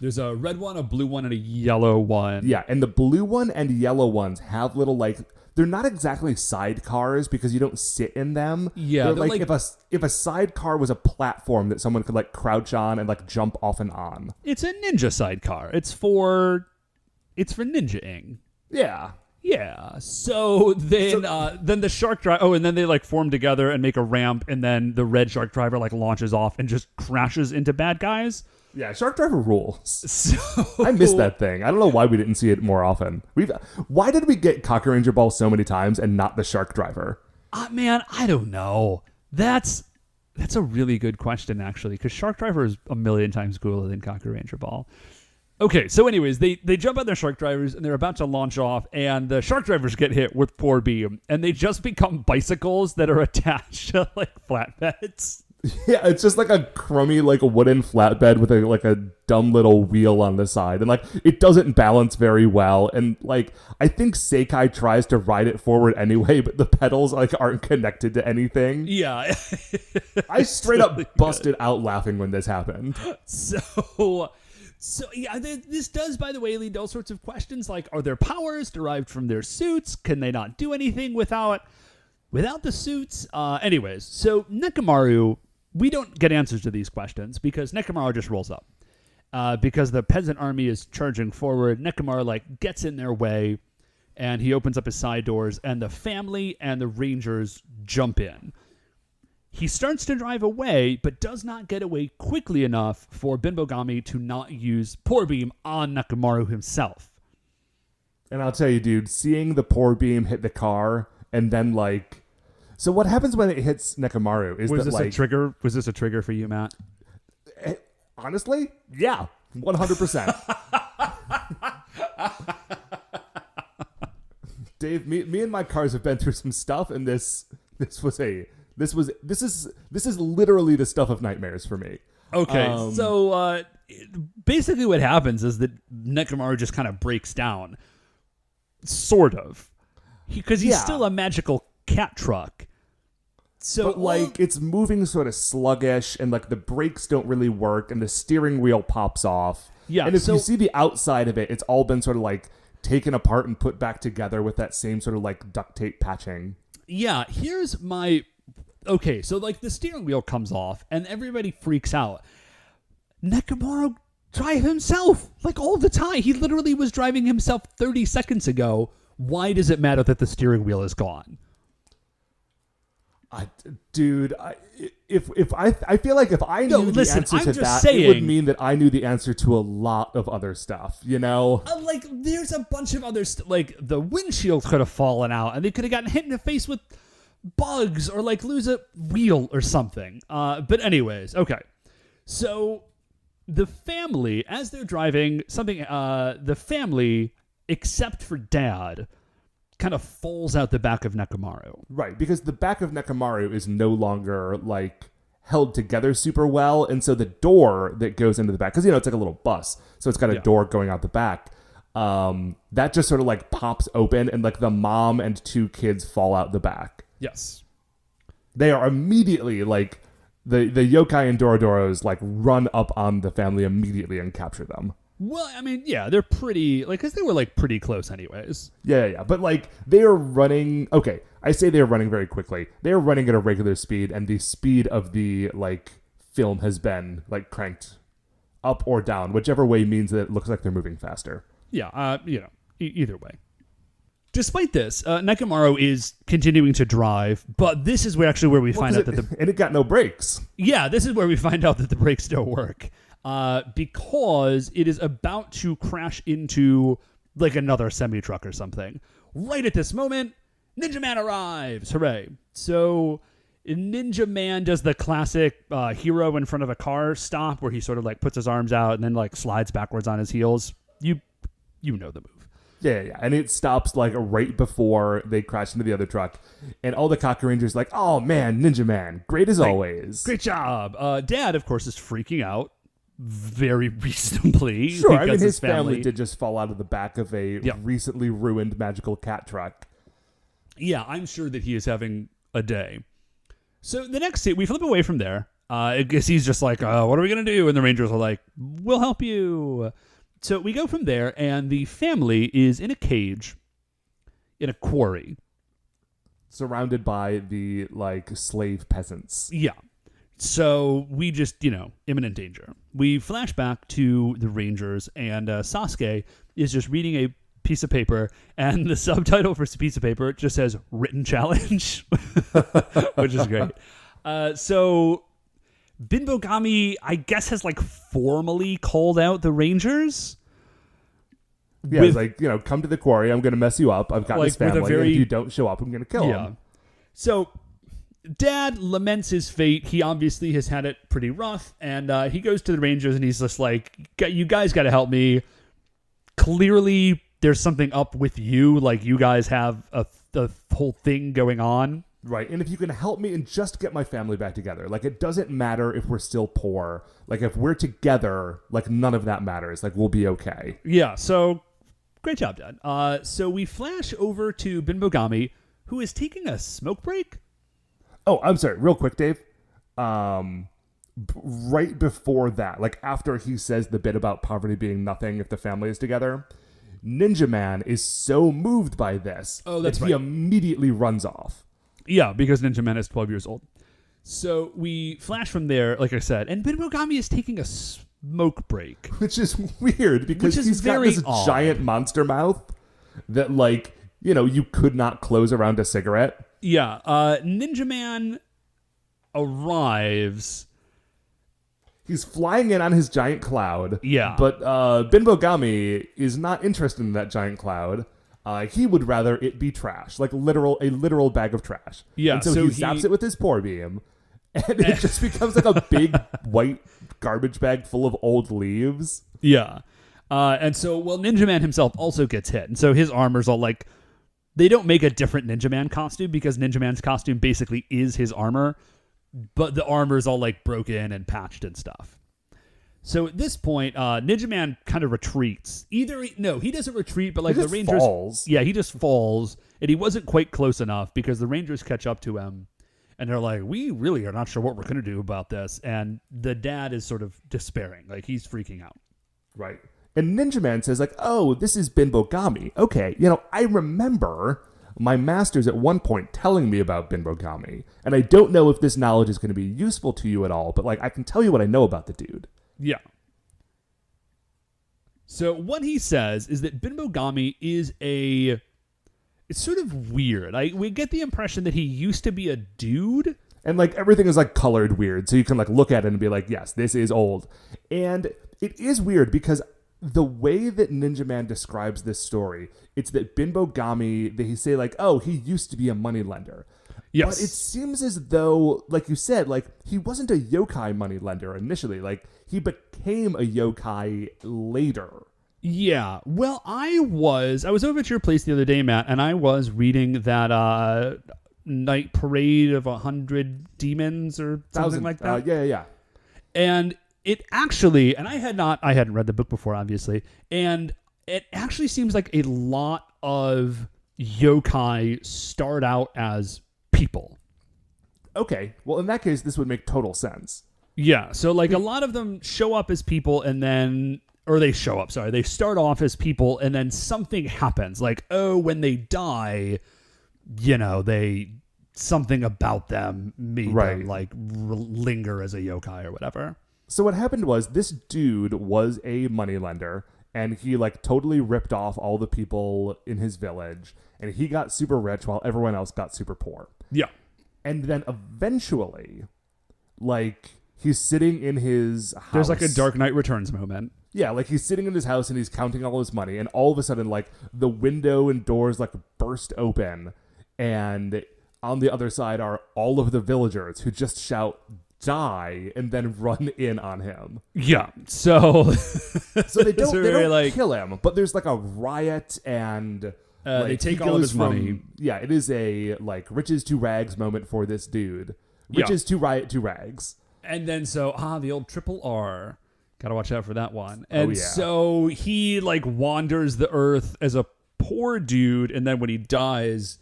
There's a red one, a blue one, and a yellow one. Yeah, and the blue one and yellow ones have little, like, they're not exactly sidecars because you don't sit in them. Yeah, they're like if a sidecar was a platform that someone could, like, crouch on and, like, jump off and on. It's a ninja sidecar. It's for ninja-ing. Yeah. Yeah. So then the shark driver... Oh, and then they, like, form together and make a ramp, and then the red shark driver, like, launches off and just crashes into bad guys. Yeah, Shark Driver rules. So I miss that thing. I don't know why we didn't see it more often. Why did we get Kakuranger Ball so many times and not the Shark Driver? Man, I don't know. That's a really good question, actually, because Shark Driver is a million times cooler than Kakuranger Ball. Okay, so anyways, they jump on their shark drivers, and they're about to launch off, and the shark drivers get hit with poor beam, and they just become bicycles that are attached to, like, flatbeds. Yeah, it's just like a crummy, like, wooden flatbed with a dumb little wheel on the side, and, like, it doesn't balance very well, and, like, I think Seikai tries to ride it forward anyway, but the pedals, like, aren't connected to anything. Yeah. I straight up busted out laughing when this happened. So yeah, this does, by the way, lead to all sorts of questions, like, are their powers derived from their suits? Can they not do anything without the suits? Anyways, so Nekomaru we don't get answers to these questions because Nekomaru just rolls up. Because the peasant army is charging forward, Nekomaru gets in their way, and he opens up his side doors, and the family and the Rangers jump in. He starts to drive away, but does not get away quickly enough for Binbogami to not use Pour Beam on Nekomaru himself. And I'll tell you, dude, seeing the Pour Beam hit the car, and then so what happens when it hits Nekomaru is Was that this a trigger? Was this a trigger for you, Matt? Honestly, yeah, 100%. Dave, me and my cars have been through some stuff, and this is literally the stuff of nightmares for me. Okay, so basically what happens is that Nekomaru just kind of breaks down, sort of, because he's still a magical cat truck. So But it's moving sort of sluggish, and the brakes don't really work, and the steering wheel pops off. Yeah, and if you see the outside of it, it's all been sort of taken apart and put back together with that same sort of duct tape patching. Yeah, here's my... Okay, so the steering wheel comes off and everybody freaks out. Nekomaru drive himself all the time. He literally was driving himself 30 seconds ago. Why does it matter that the steering wheel is gone? I feel like if I knew the answer to that, it would mean that I knew the answer to a lot of other stuff, you know? There's a bunch of other the windshield could have fallen out, and they could have gotten hit in the face with bugs, or lose a wheel or something. But anyways, okay. So the family, as they're driving, the family, except for Dad, kind of falls out the back of Nekomaru. Right, because the back of Nekomaru is no longer held together super well, and so the door that goes into the back, because it's like a little bus, so it's got a door going out the back, that just sort of pops open, and the mom and two kids fall out the back. Yes. They are immediately the yokai and Dorodoros run up on the family immediately and capture them. Well, I mean, yeah, they're pretty, because they were, pretty close anyways. Yeah. But, they are running... Okay, I say they are running very quickly. They are running at a regular speed, and the speed of the, film has been, cranked up or down, whichever way means that it looks like they're moving faster. Yeah, either way. Despite this, Nekomaru is continuing to drive, but this is where we find out that and it got no brakes. Yeah, this is where we find out that the brakes don't work. Because it is about to crash into another semi-truck or something. Right at this moment, Ninja Man arrives. Hooray. So Ninja Man does the classic hero in front of a car stop where he sort of puts his arms out and then slides backwards on his heels. You know the move. Yeah. And it stops right before they crash into the other truck. And all the Kakurangers oh man, Ninja Man, great as always. Great job. Dad, of course, is freaking out. Very reasonably. Sure, I mean, his family did just fall out of the back of a recently ruined magical cat truck. Yeah, I'm sure that he is having a day. So the next scene, we flip away from there. I guess he's just what are we going to do? And the Rangers are we'll help you. So we go from there, and the family is in a cage in a quarry. Surrounded by the, slave peasants. Yeah. So we just, imminent danger. We flash back to the Rangers, and Sasuke is just reading a piece of paper, and the subtitle for this piece of paper just says, written challenge, which is great. So Binbogami, I guess, has formally called out the Rangers. Yeah, it's come to the quarry. I'm going to mess you up. I've got this family. And if you don't show up, I'm going to kill them. So Dad laments his fate. He obviously has had it pretty rough, and he goes to the Rangers, and he's just you guys got to help me. Clearly, there's something up with you. You guys have a whole thing going on. Right, and if you can help me and just get my family back together. It doesn't matter if we're still poor. If we're together, none of that matters. We'll be okay. Yeah, so great job, Dad. So we flash over to Binbogami, who is taking a smoke break. Oh, I'm sorry, real quick, Dave. Right before that, after he says the bit about poverty being nothing if the family is together, Ninja Man is so moved by this that he immediately runs off. Yeah, because Ninja Man is 12 years old. So we flash from there, like I said, and Binbogami is taking a smoke break. Which is weird because Which is he's got very this odd. giant monster mouth that, like, you know, you could not close around a cigarette. Yeah, Ninja Man arrives. He's flying in on his giant cloud. Yeah. But Binbogami is not interested in that giant cloud. He would rather it be trash, like a literal bag of trash. Yeah, And so, so he zaps it with his pour beam, and it just becomes like a big white garbage bag full of old leaves. Yeah. And so, Ninja Man himself also gets hit. And so his armor's all like, they don't make a different Ninja Man costume because Ninja Man's costume basically is his armor, but the armor's all like broken and patched and stuff. So at this point, Ninja Man kind of retreats. He doesn't retreat, but like He the just Rangers, falls. yeah, he just falls, and he wasn't quite close enough because the Rangers catch up to him, and they're like, "We really are not sure what we're gonna do about this." And the dad is sort of despairing, like he's freaking out. Right. And Ninja Man says, like, oh, this is Binbogami. Okay, you know, I remember my masters at one point telling me about Binbogami, and I don't know if this knowledge is going to be useful to you at all, but like I can tell you what I know about the dude. Yeah. So what he says is that Binbogami is it's sort of weird. We get the impression that he used to be a dude. And like everything is like colored weird, so you can like look at it and be like, yes, this is old. And it is weird because the way that Ninja Man describes this story, it's that Binbogami, they say like, oh, he used to be a moneylender. Yes. But it seems as though, like you said, like he wasn't a yokai moneylender initially. Like he became a yokai later. Yeah. Well, I was over at your place the other day, Matt, and I was reading that Night Parade of 100 Demons or something like that. Yeah. And it actually, and I hadn't read the book before, obviously, and it actually seems like a lot of yokai start out as people. Okay. Well, in that case, this would make total sense. Yeah. So like a lot of them show up as people and then, or they start off as people and then something happens. Like, oh, when they die, you know, something about them made them like linger as a yokai or whatever. So what happened was this dude was a moneylender, and he like totally ripped off all the people in his village, and he got super rich while everyone else got super poor. Yeah. And then eventually, like, he's sitting in his house. There's like a Dark Knight Returns moment. Yeah, like he's sitting in his house and he's counting all his money, and all of a sudden, like, the window and doors like burst open, and on the other side are all of the villagers who just shout, die, and then run in on him. Yeah. So So they don't like, kill him, but there's like a riot, and they take all of his money. Yeah, it is a like riches to rags moment for this dude. Riches to riot to rags. And then the old triple R. Gotta watch out for that one. And yeah. so he like wanders the earth as a poor dude, and then when he dies,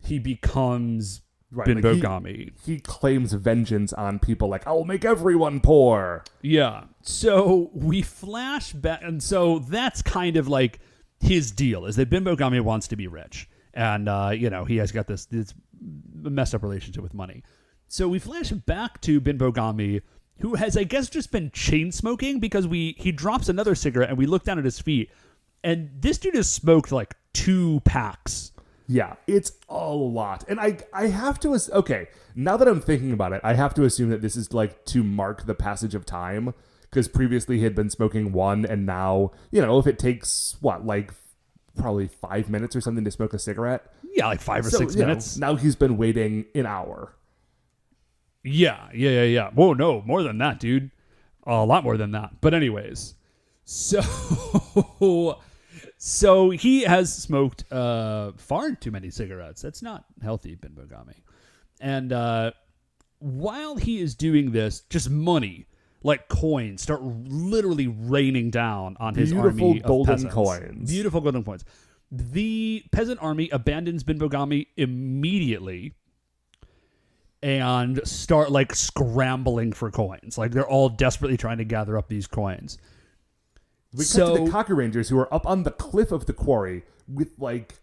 he becomes Binbogami. Like he claims vengeance on people, like, I'll make everyone poor. Yeah. So we flash back, and so that's kind of like his deal, is that Binbogami wants to be rich. And, he has got this messed up relationship with money. So we flash back to Binbogami, who has, I guess, just been chain smoking, because he drops another cigarette, and we look down at his feet, and this dude has smoked like 2 packs. Yeah, it's a lot. And I have to, okay, now that I'm thinking about it, I have to assume that this is like to mark the passage of time, because previously he had been smoking 1, and now, if it takes, probably 5 minutes or something to smoke a cigarette? Yeah, like 5 or 6 minutes. Now he's been waiting an hour. Yeah. Whoa, no, more than that, dude. A lot more than that. But anyways, So he has smoked far too many cigarettes. That's not healthy, Binbogami. And while he is doing this, just money, like coins, start literally raining down on his army of golden peasants. coins. Beautiful golden coins. The peasant army abandons Binbogami immediately and start like scrambling for coins. Like they're all desperately trying to gather up these coins. We cut to the Kakurangers, who are up on the cliff of the quarry with like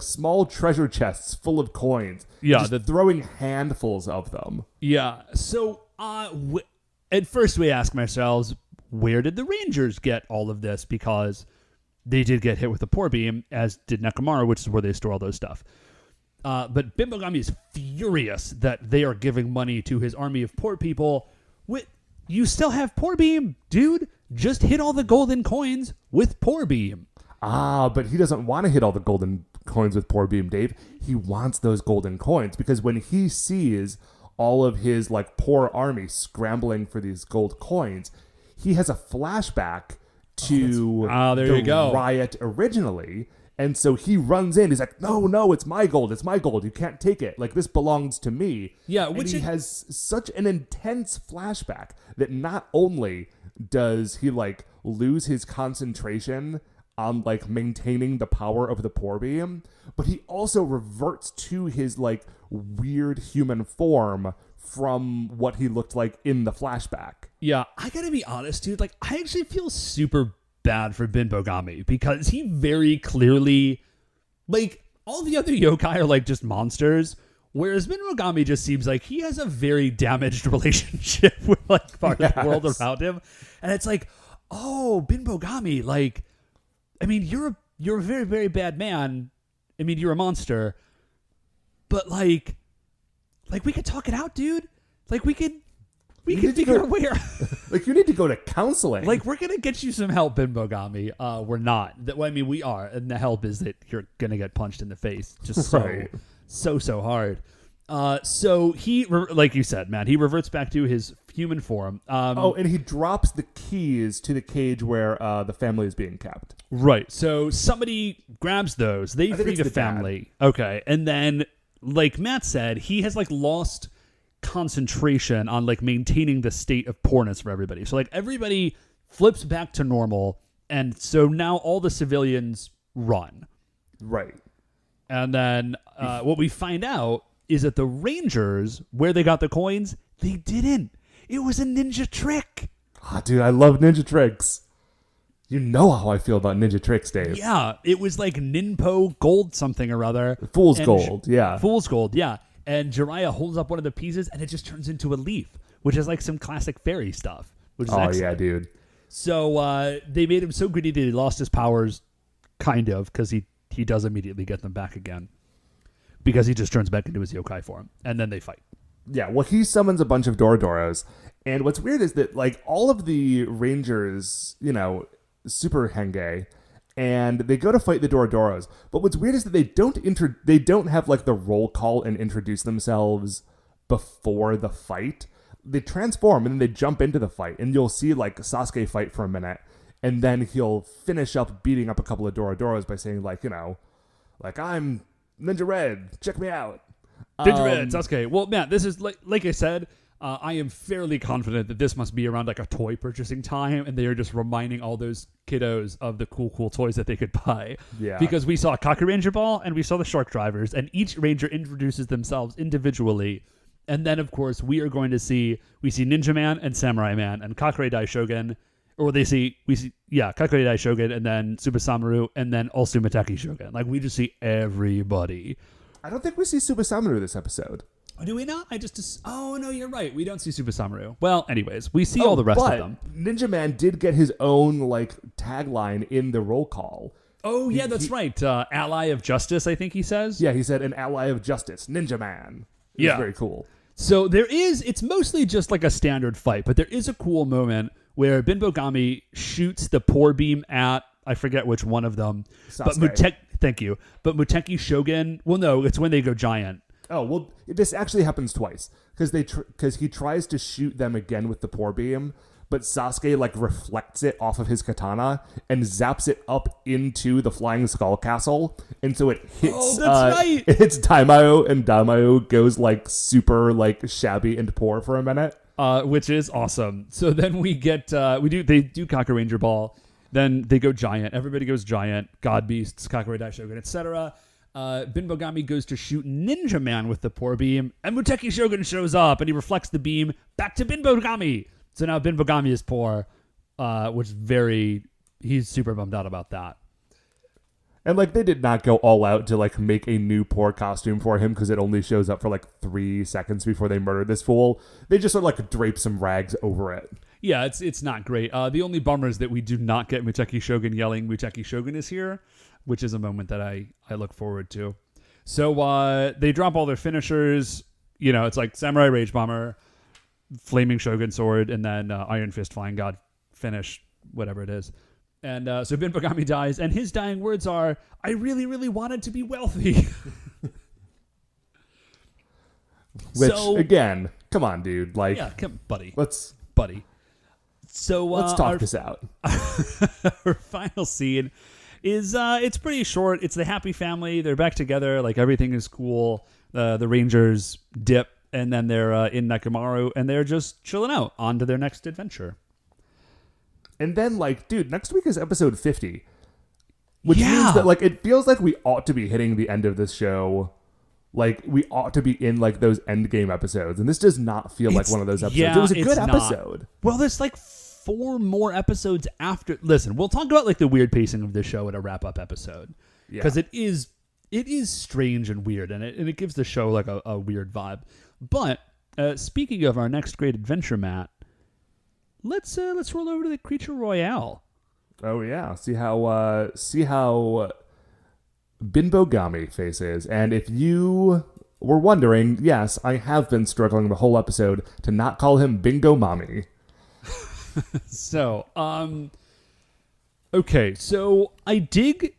small treasure chests full of coins. Yeah, just throwing handfuls of them. Yeah. So at first we ask ourselves, where did the Rangers get all of this? Because they did get hit with a poor beam, as did Nekomaru, which is where they store all those stuff. But Binbogami is furious that they are giving money to his army of poor people. You still have poor beam, dude. Just hit all the golden coins with poor beam. But he doesn't want to hit all the golden coins with poor beam, Dave. He wants those golden coins because when he sees all of his poor army scrambling for these gold coins, he has a flashback to there you go. riot originally. And so he runs in. He's like, no, it's my gold. It's my gold. You can't take it. This belongs to me. Yeah, and he has such an intense flashback that not only does he lose his concentration on maintaining the power of the poor beam, but he also reverts to his weird human form from what he looked like in the flashback. Yeah, I gotta be honest, dude. I actually feel super bad for Binbogami because he very clearly, all the other yokai are just monsters, whereas Binbogami just seems like he has a very damaged relationship with part of the world around him, and it's oh, Binbogami, I mean, you're a very, very bad man. I mean, you're a monster, but we could talk it out, dude. We could figure out where. You need to go to counseling. We're going to get you some help, Binbogami. We're not. We are. And the help is that you're going to get punched in the face. Just so hard. So he, like you said, man, he reverts back to his human form. And he drops the keys to the cage where the family is being kept. Right. So somebody grabs those. They free the family. Dad. Okay. And then, like Matt said, he has lost concentration on maintaining the state of poorness for everybody. So everybody flips back to normal, and so now all the civilians run. Right. And then what we find out is that the Rangers, where they got the coins, they didn't. It was a ninja trick. Dude, I love ninja tricks. You know how I feel about ninja tricks, Dave. Yeah, it was Ninpo gold something or other. Fool's gold, yeah. Fool's gold, yeah. And Jiraiya holds up one of the pieces, and it just turns into a leaf, which is some classic fairy stuff. Which is excellent. Yeah, dude. So they made him so greedy that he lost his powers, kind of, because he does immediately get them back again. Because he just turns back into his yokai form, and then they fight. Yeah, well, he summons a bunch of Dorodoros, and what's weird is that, all of the Rangers, super henge, and they go to fight the Dorodoros. But what's weird is that they don't have the roll call and introduce themselves before the fight. They transform and then they jump into the fight, and you'll see Sasuke fight for a minute, and then he'll finish up beating up a couple of Dorodoros by saying I'm Ninja Red, check me out. Ninja Red, Sasuke. Well, Matt, this is like I said. I am fairly confident that this must be around a toy purchasing time, and they are just reminding all those kiddos of the cool toys that they could buy. Yeah. Because we saw Kakuranger Ball and we saw the Shark Drivers, and each Ranger introduces themselves individually. And then, of course, we see Ninja Man and Samurai Man and Kakure Dai Shogun, or Kakure Dai Shogun, and then Super Samaru, and then also Mateki Shogun. We just see everybody. I don't think we see Super Samaru this episode. Do we not? Oh, no, you're right. We don't see Super Samaru. Well, anyways, we see all the rest of them. Ninja Man did get his own, tagline in the roll call. Oh, yeah, that's right. Ally of Justice, I think he says. Yeah, he said an ally of justice, Ninja Man. It was very cool. So it's mostly just a standard fight, but there is a cool moment where Binbogami shoots the poor beam at, I forget which one of them. Sasuke. But thank you. But Muteki Shogun, well, no, it's when they go giant. Oh, well, this actually happens twice because he tries to shoot them again with the poor beam, but Sasuke reflects it off of his katana and zaps it up into the Flying Skull Castle, and so it hits. Oh, that's right. It hits Taimayo, and Taimayo goes super shabby and poor for a minute, which is awesome. So then we get they do Kakuranger Ball, then they go giant. Everybody goes giant. God Beasts, Kakure Dai Shogun, etc. Binbogami goes to shoot Ninja Man with the poor beam, and Muteki Shogun shows up, and he reflects the beam back to Binbogami. So now Binbogami is poor, which he's super bummed out about that. And like they did not go all out to like make a new poor costume for him because it only shows up for like 3 seconds before they murder this fool. They just sort of like drape some rags over it. Yeah, it's not great. The only bummer is that we do not get Mucheki Shogun yelling Mucheki Shogun is here, which is a moment that I look forward to. So they drop all their finishers. You know, it's like Samurai Rage Bomber, Flaming Shogun Sword, and then Iron Fist Flying God finish, whatever it is. And so Bin Bogami dies, and his dying words are, "I really, really wanted to be wealthy." Which, again, come on, dude. Like, yeah, buddy. Buddy. So let's talk this out. Our final scene is it's pretty short. It's the happy family. They're back together. Like everything is cool. The Rangers dip, and then they're in Nekomaru, and they're just chilling out on to their next adventure. And then, like, dude, next week is episode 50, which means that like it feels like we ought to be hitting the end of this show. Like we ought to be in like those end game episodes, and this does not feel like one of those episodes. Yeah, it was a good not. episode. Well, there's like 4 more episodes after. Listen, we'll talk about like the weird pacing of this show in a wrap up episode because it is strange and weird, and it gives the show like a weird vibe. But speaking of our next great adventure, Matt, let's roll over to the Creature Royale. Oh yeah, see how Binbogami face is. And if you were wondering, yes, I have been struggling the whole episode to not call him Bingo Mommy. So, okay, so I dig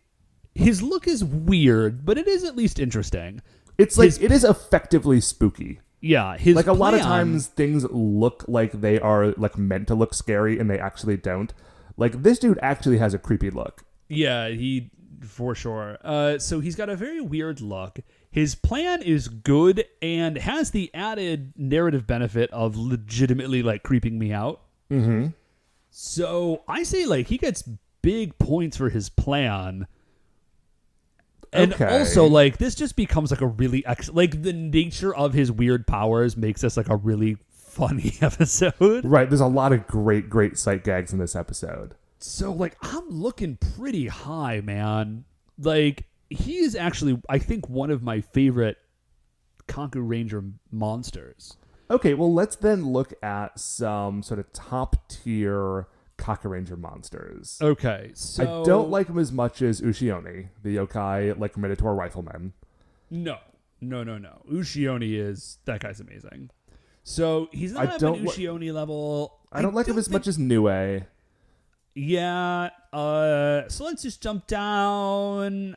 his look is weird, but it is at least interesting. It's like it is effectively spooky. Yeah, his like a lot of times things look like they are like meant to look scary and they actually don't. Like this dude actually has a creepy look. Yeah, he for sure. So he's got a very weird look. His plan is good and has the added narrative benefit of legitimately like creeping me out. Mm-hmm. So I say like he gets big points for his plan. And also, like, this just becomes, like, a really... like, the nature of his weird powers makes this, like, a really funny episode. Right. There's a lot of great sight gags in this episode. So, like, I'm looking pretty high, man. Like, he is actually, I think, one of my favorite Kakuranger monsters. Okay, well, let's then look at some sort of top-tier Kakuranger monsters. Okay, so... I don't like him as much as Ushioni, the yokai, like, Minotaur rifleman. No. Ushioni is... That guy's amazing. So, he's not at an Ushioni level. I don't like him as much as Nue. Yeah, so let's just jump down.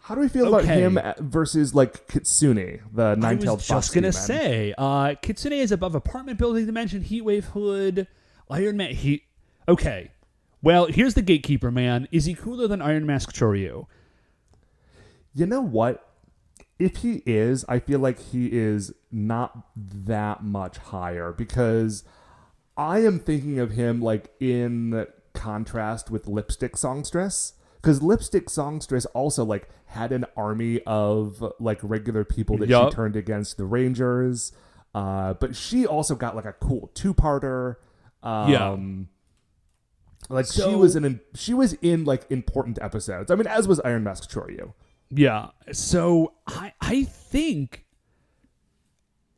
How do we feel about him versus, like, Kitsune, the nine-tailed fox? I was just going to say, Kitsune is above apartment building dimension, Heatwave Hood, Iron Man... Okay, well, here's the gatekeeper, man. Is he cooler than Iron Mask Choryu? You know what? If he is, I feel like he is not that much higher, because I am thinking of him, like, in contrast with Lipstick Songstress. Because Lipstick Songstress also, like, had an army of, like, regular people that she turned against the Rangers. But she also got, like, a cool two-parter. Like, so, she was in, like, important episodes. I mean, as was Iron Mask Choryu. Yeah. So, I think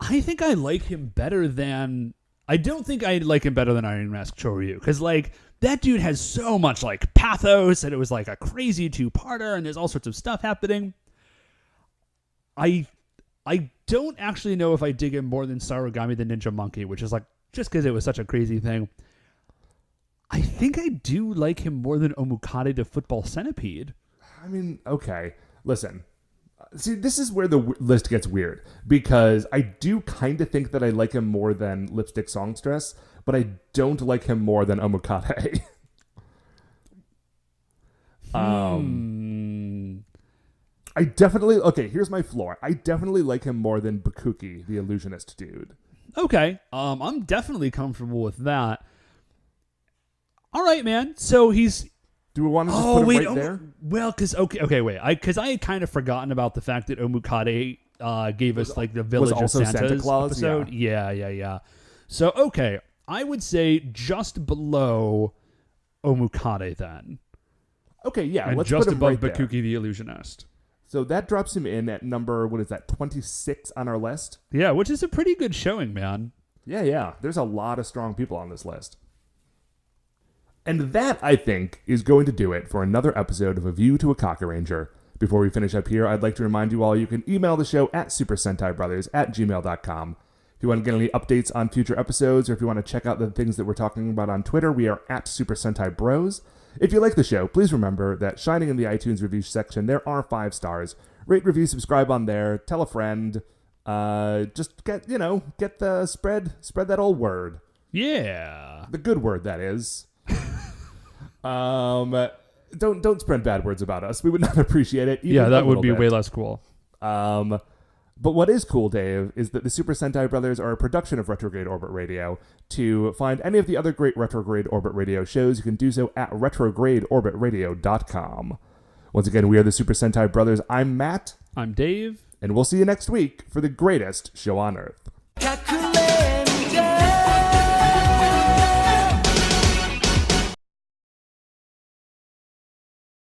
I like him better than... I don't think I like him better than Iron Mask Choryu. Because, like... That dude has so much, like, pathos, and it was, like, a crazy two-parter, and there's all sorts of stuff happening. I don't actually know if I dig him more than Sarugami the Ninja Monkey, which is, like, just because it was such a crazy thing. I think I do like him more than Omukade the Football Centipede. I mean, okay. Listen. See, this is where the list gets weird, because I do kind of think that I like him more than Lipstick Songstress, but I don't like him more than Omukade. I definitely... Okay, here's my floor. I definitely like him more than Bakuki, the illusionist dude. Okay. I'm definitely comfortable with that. All right, man. So he's... Do we want to just put him right there? Well, because... Okay, wait. Because I had kind of forgotten about the fact that Omukade gave us, like, the Village of Santa's Claus episode. Yeah. So, okay. I would say just below Omukade then. Okay, yeah, and let's just put him above right there. Bakuki the Illusionist. So that drops him in at number, 26 on our list? Yeah, which is a pretty good showing, man. Yeah. There's a lot of strong people on this list. And that, I think, is going to do it for another episode of A View to a Kakuranger. Before we finish up here, I'd like to remind you all you can email the show at supersentaibrothers@gmail.com. If you want to get any updates on future episodes, or if you want to check out the things that we're talking about on Twitter, we are at Super Sentai Bros. If you like the show, please remember that shining in the iTunes review section, there are 5 stars. Rate, review, subscribe on there. Tell a friend. Just get the spread that old word. Yeah. The good word, that is. Don't spread bad words about us. We would not appreciate it. Yeah, that would be way less cool. But what is cool, Dave, is that the Super Sentai Brothers are a production of Retrograde Orbit Radio. To find any of the other great Retrograde Orbit Radio shows, you can do so at retrogradeorbitradio.com. Once again, we are the Super Sentai Brothers. I'm Matt. I'm Dave. And we'll see you next week for the greatest show on Earth.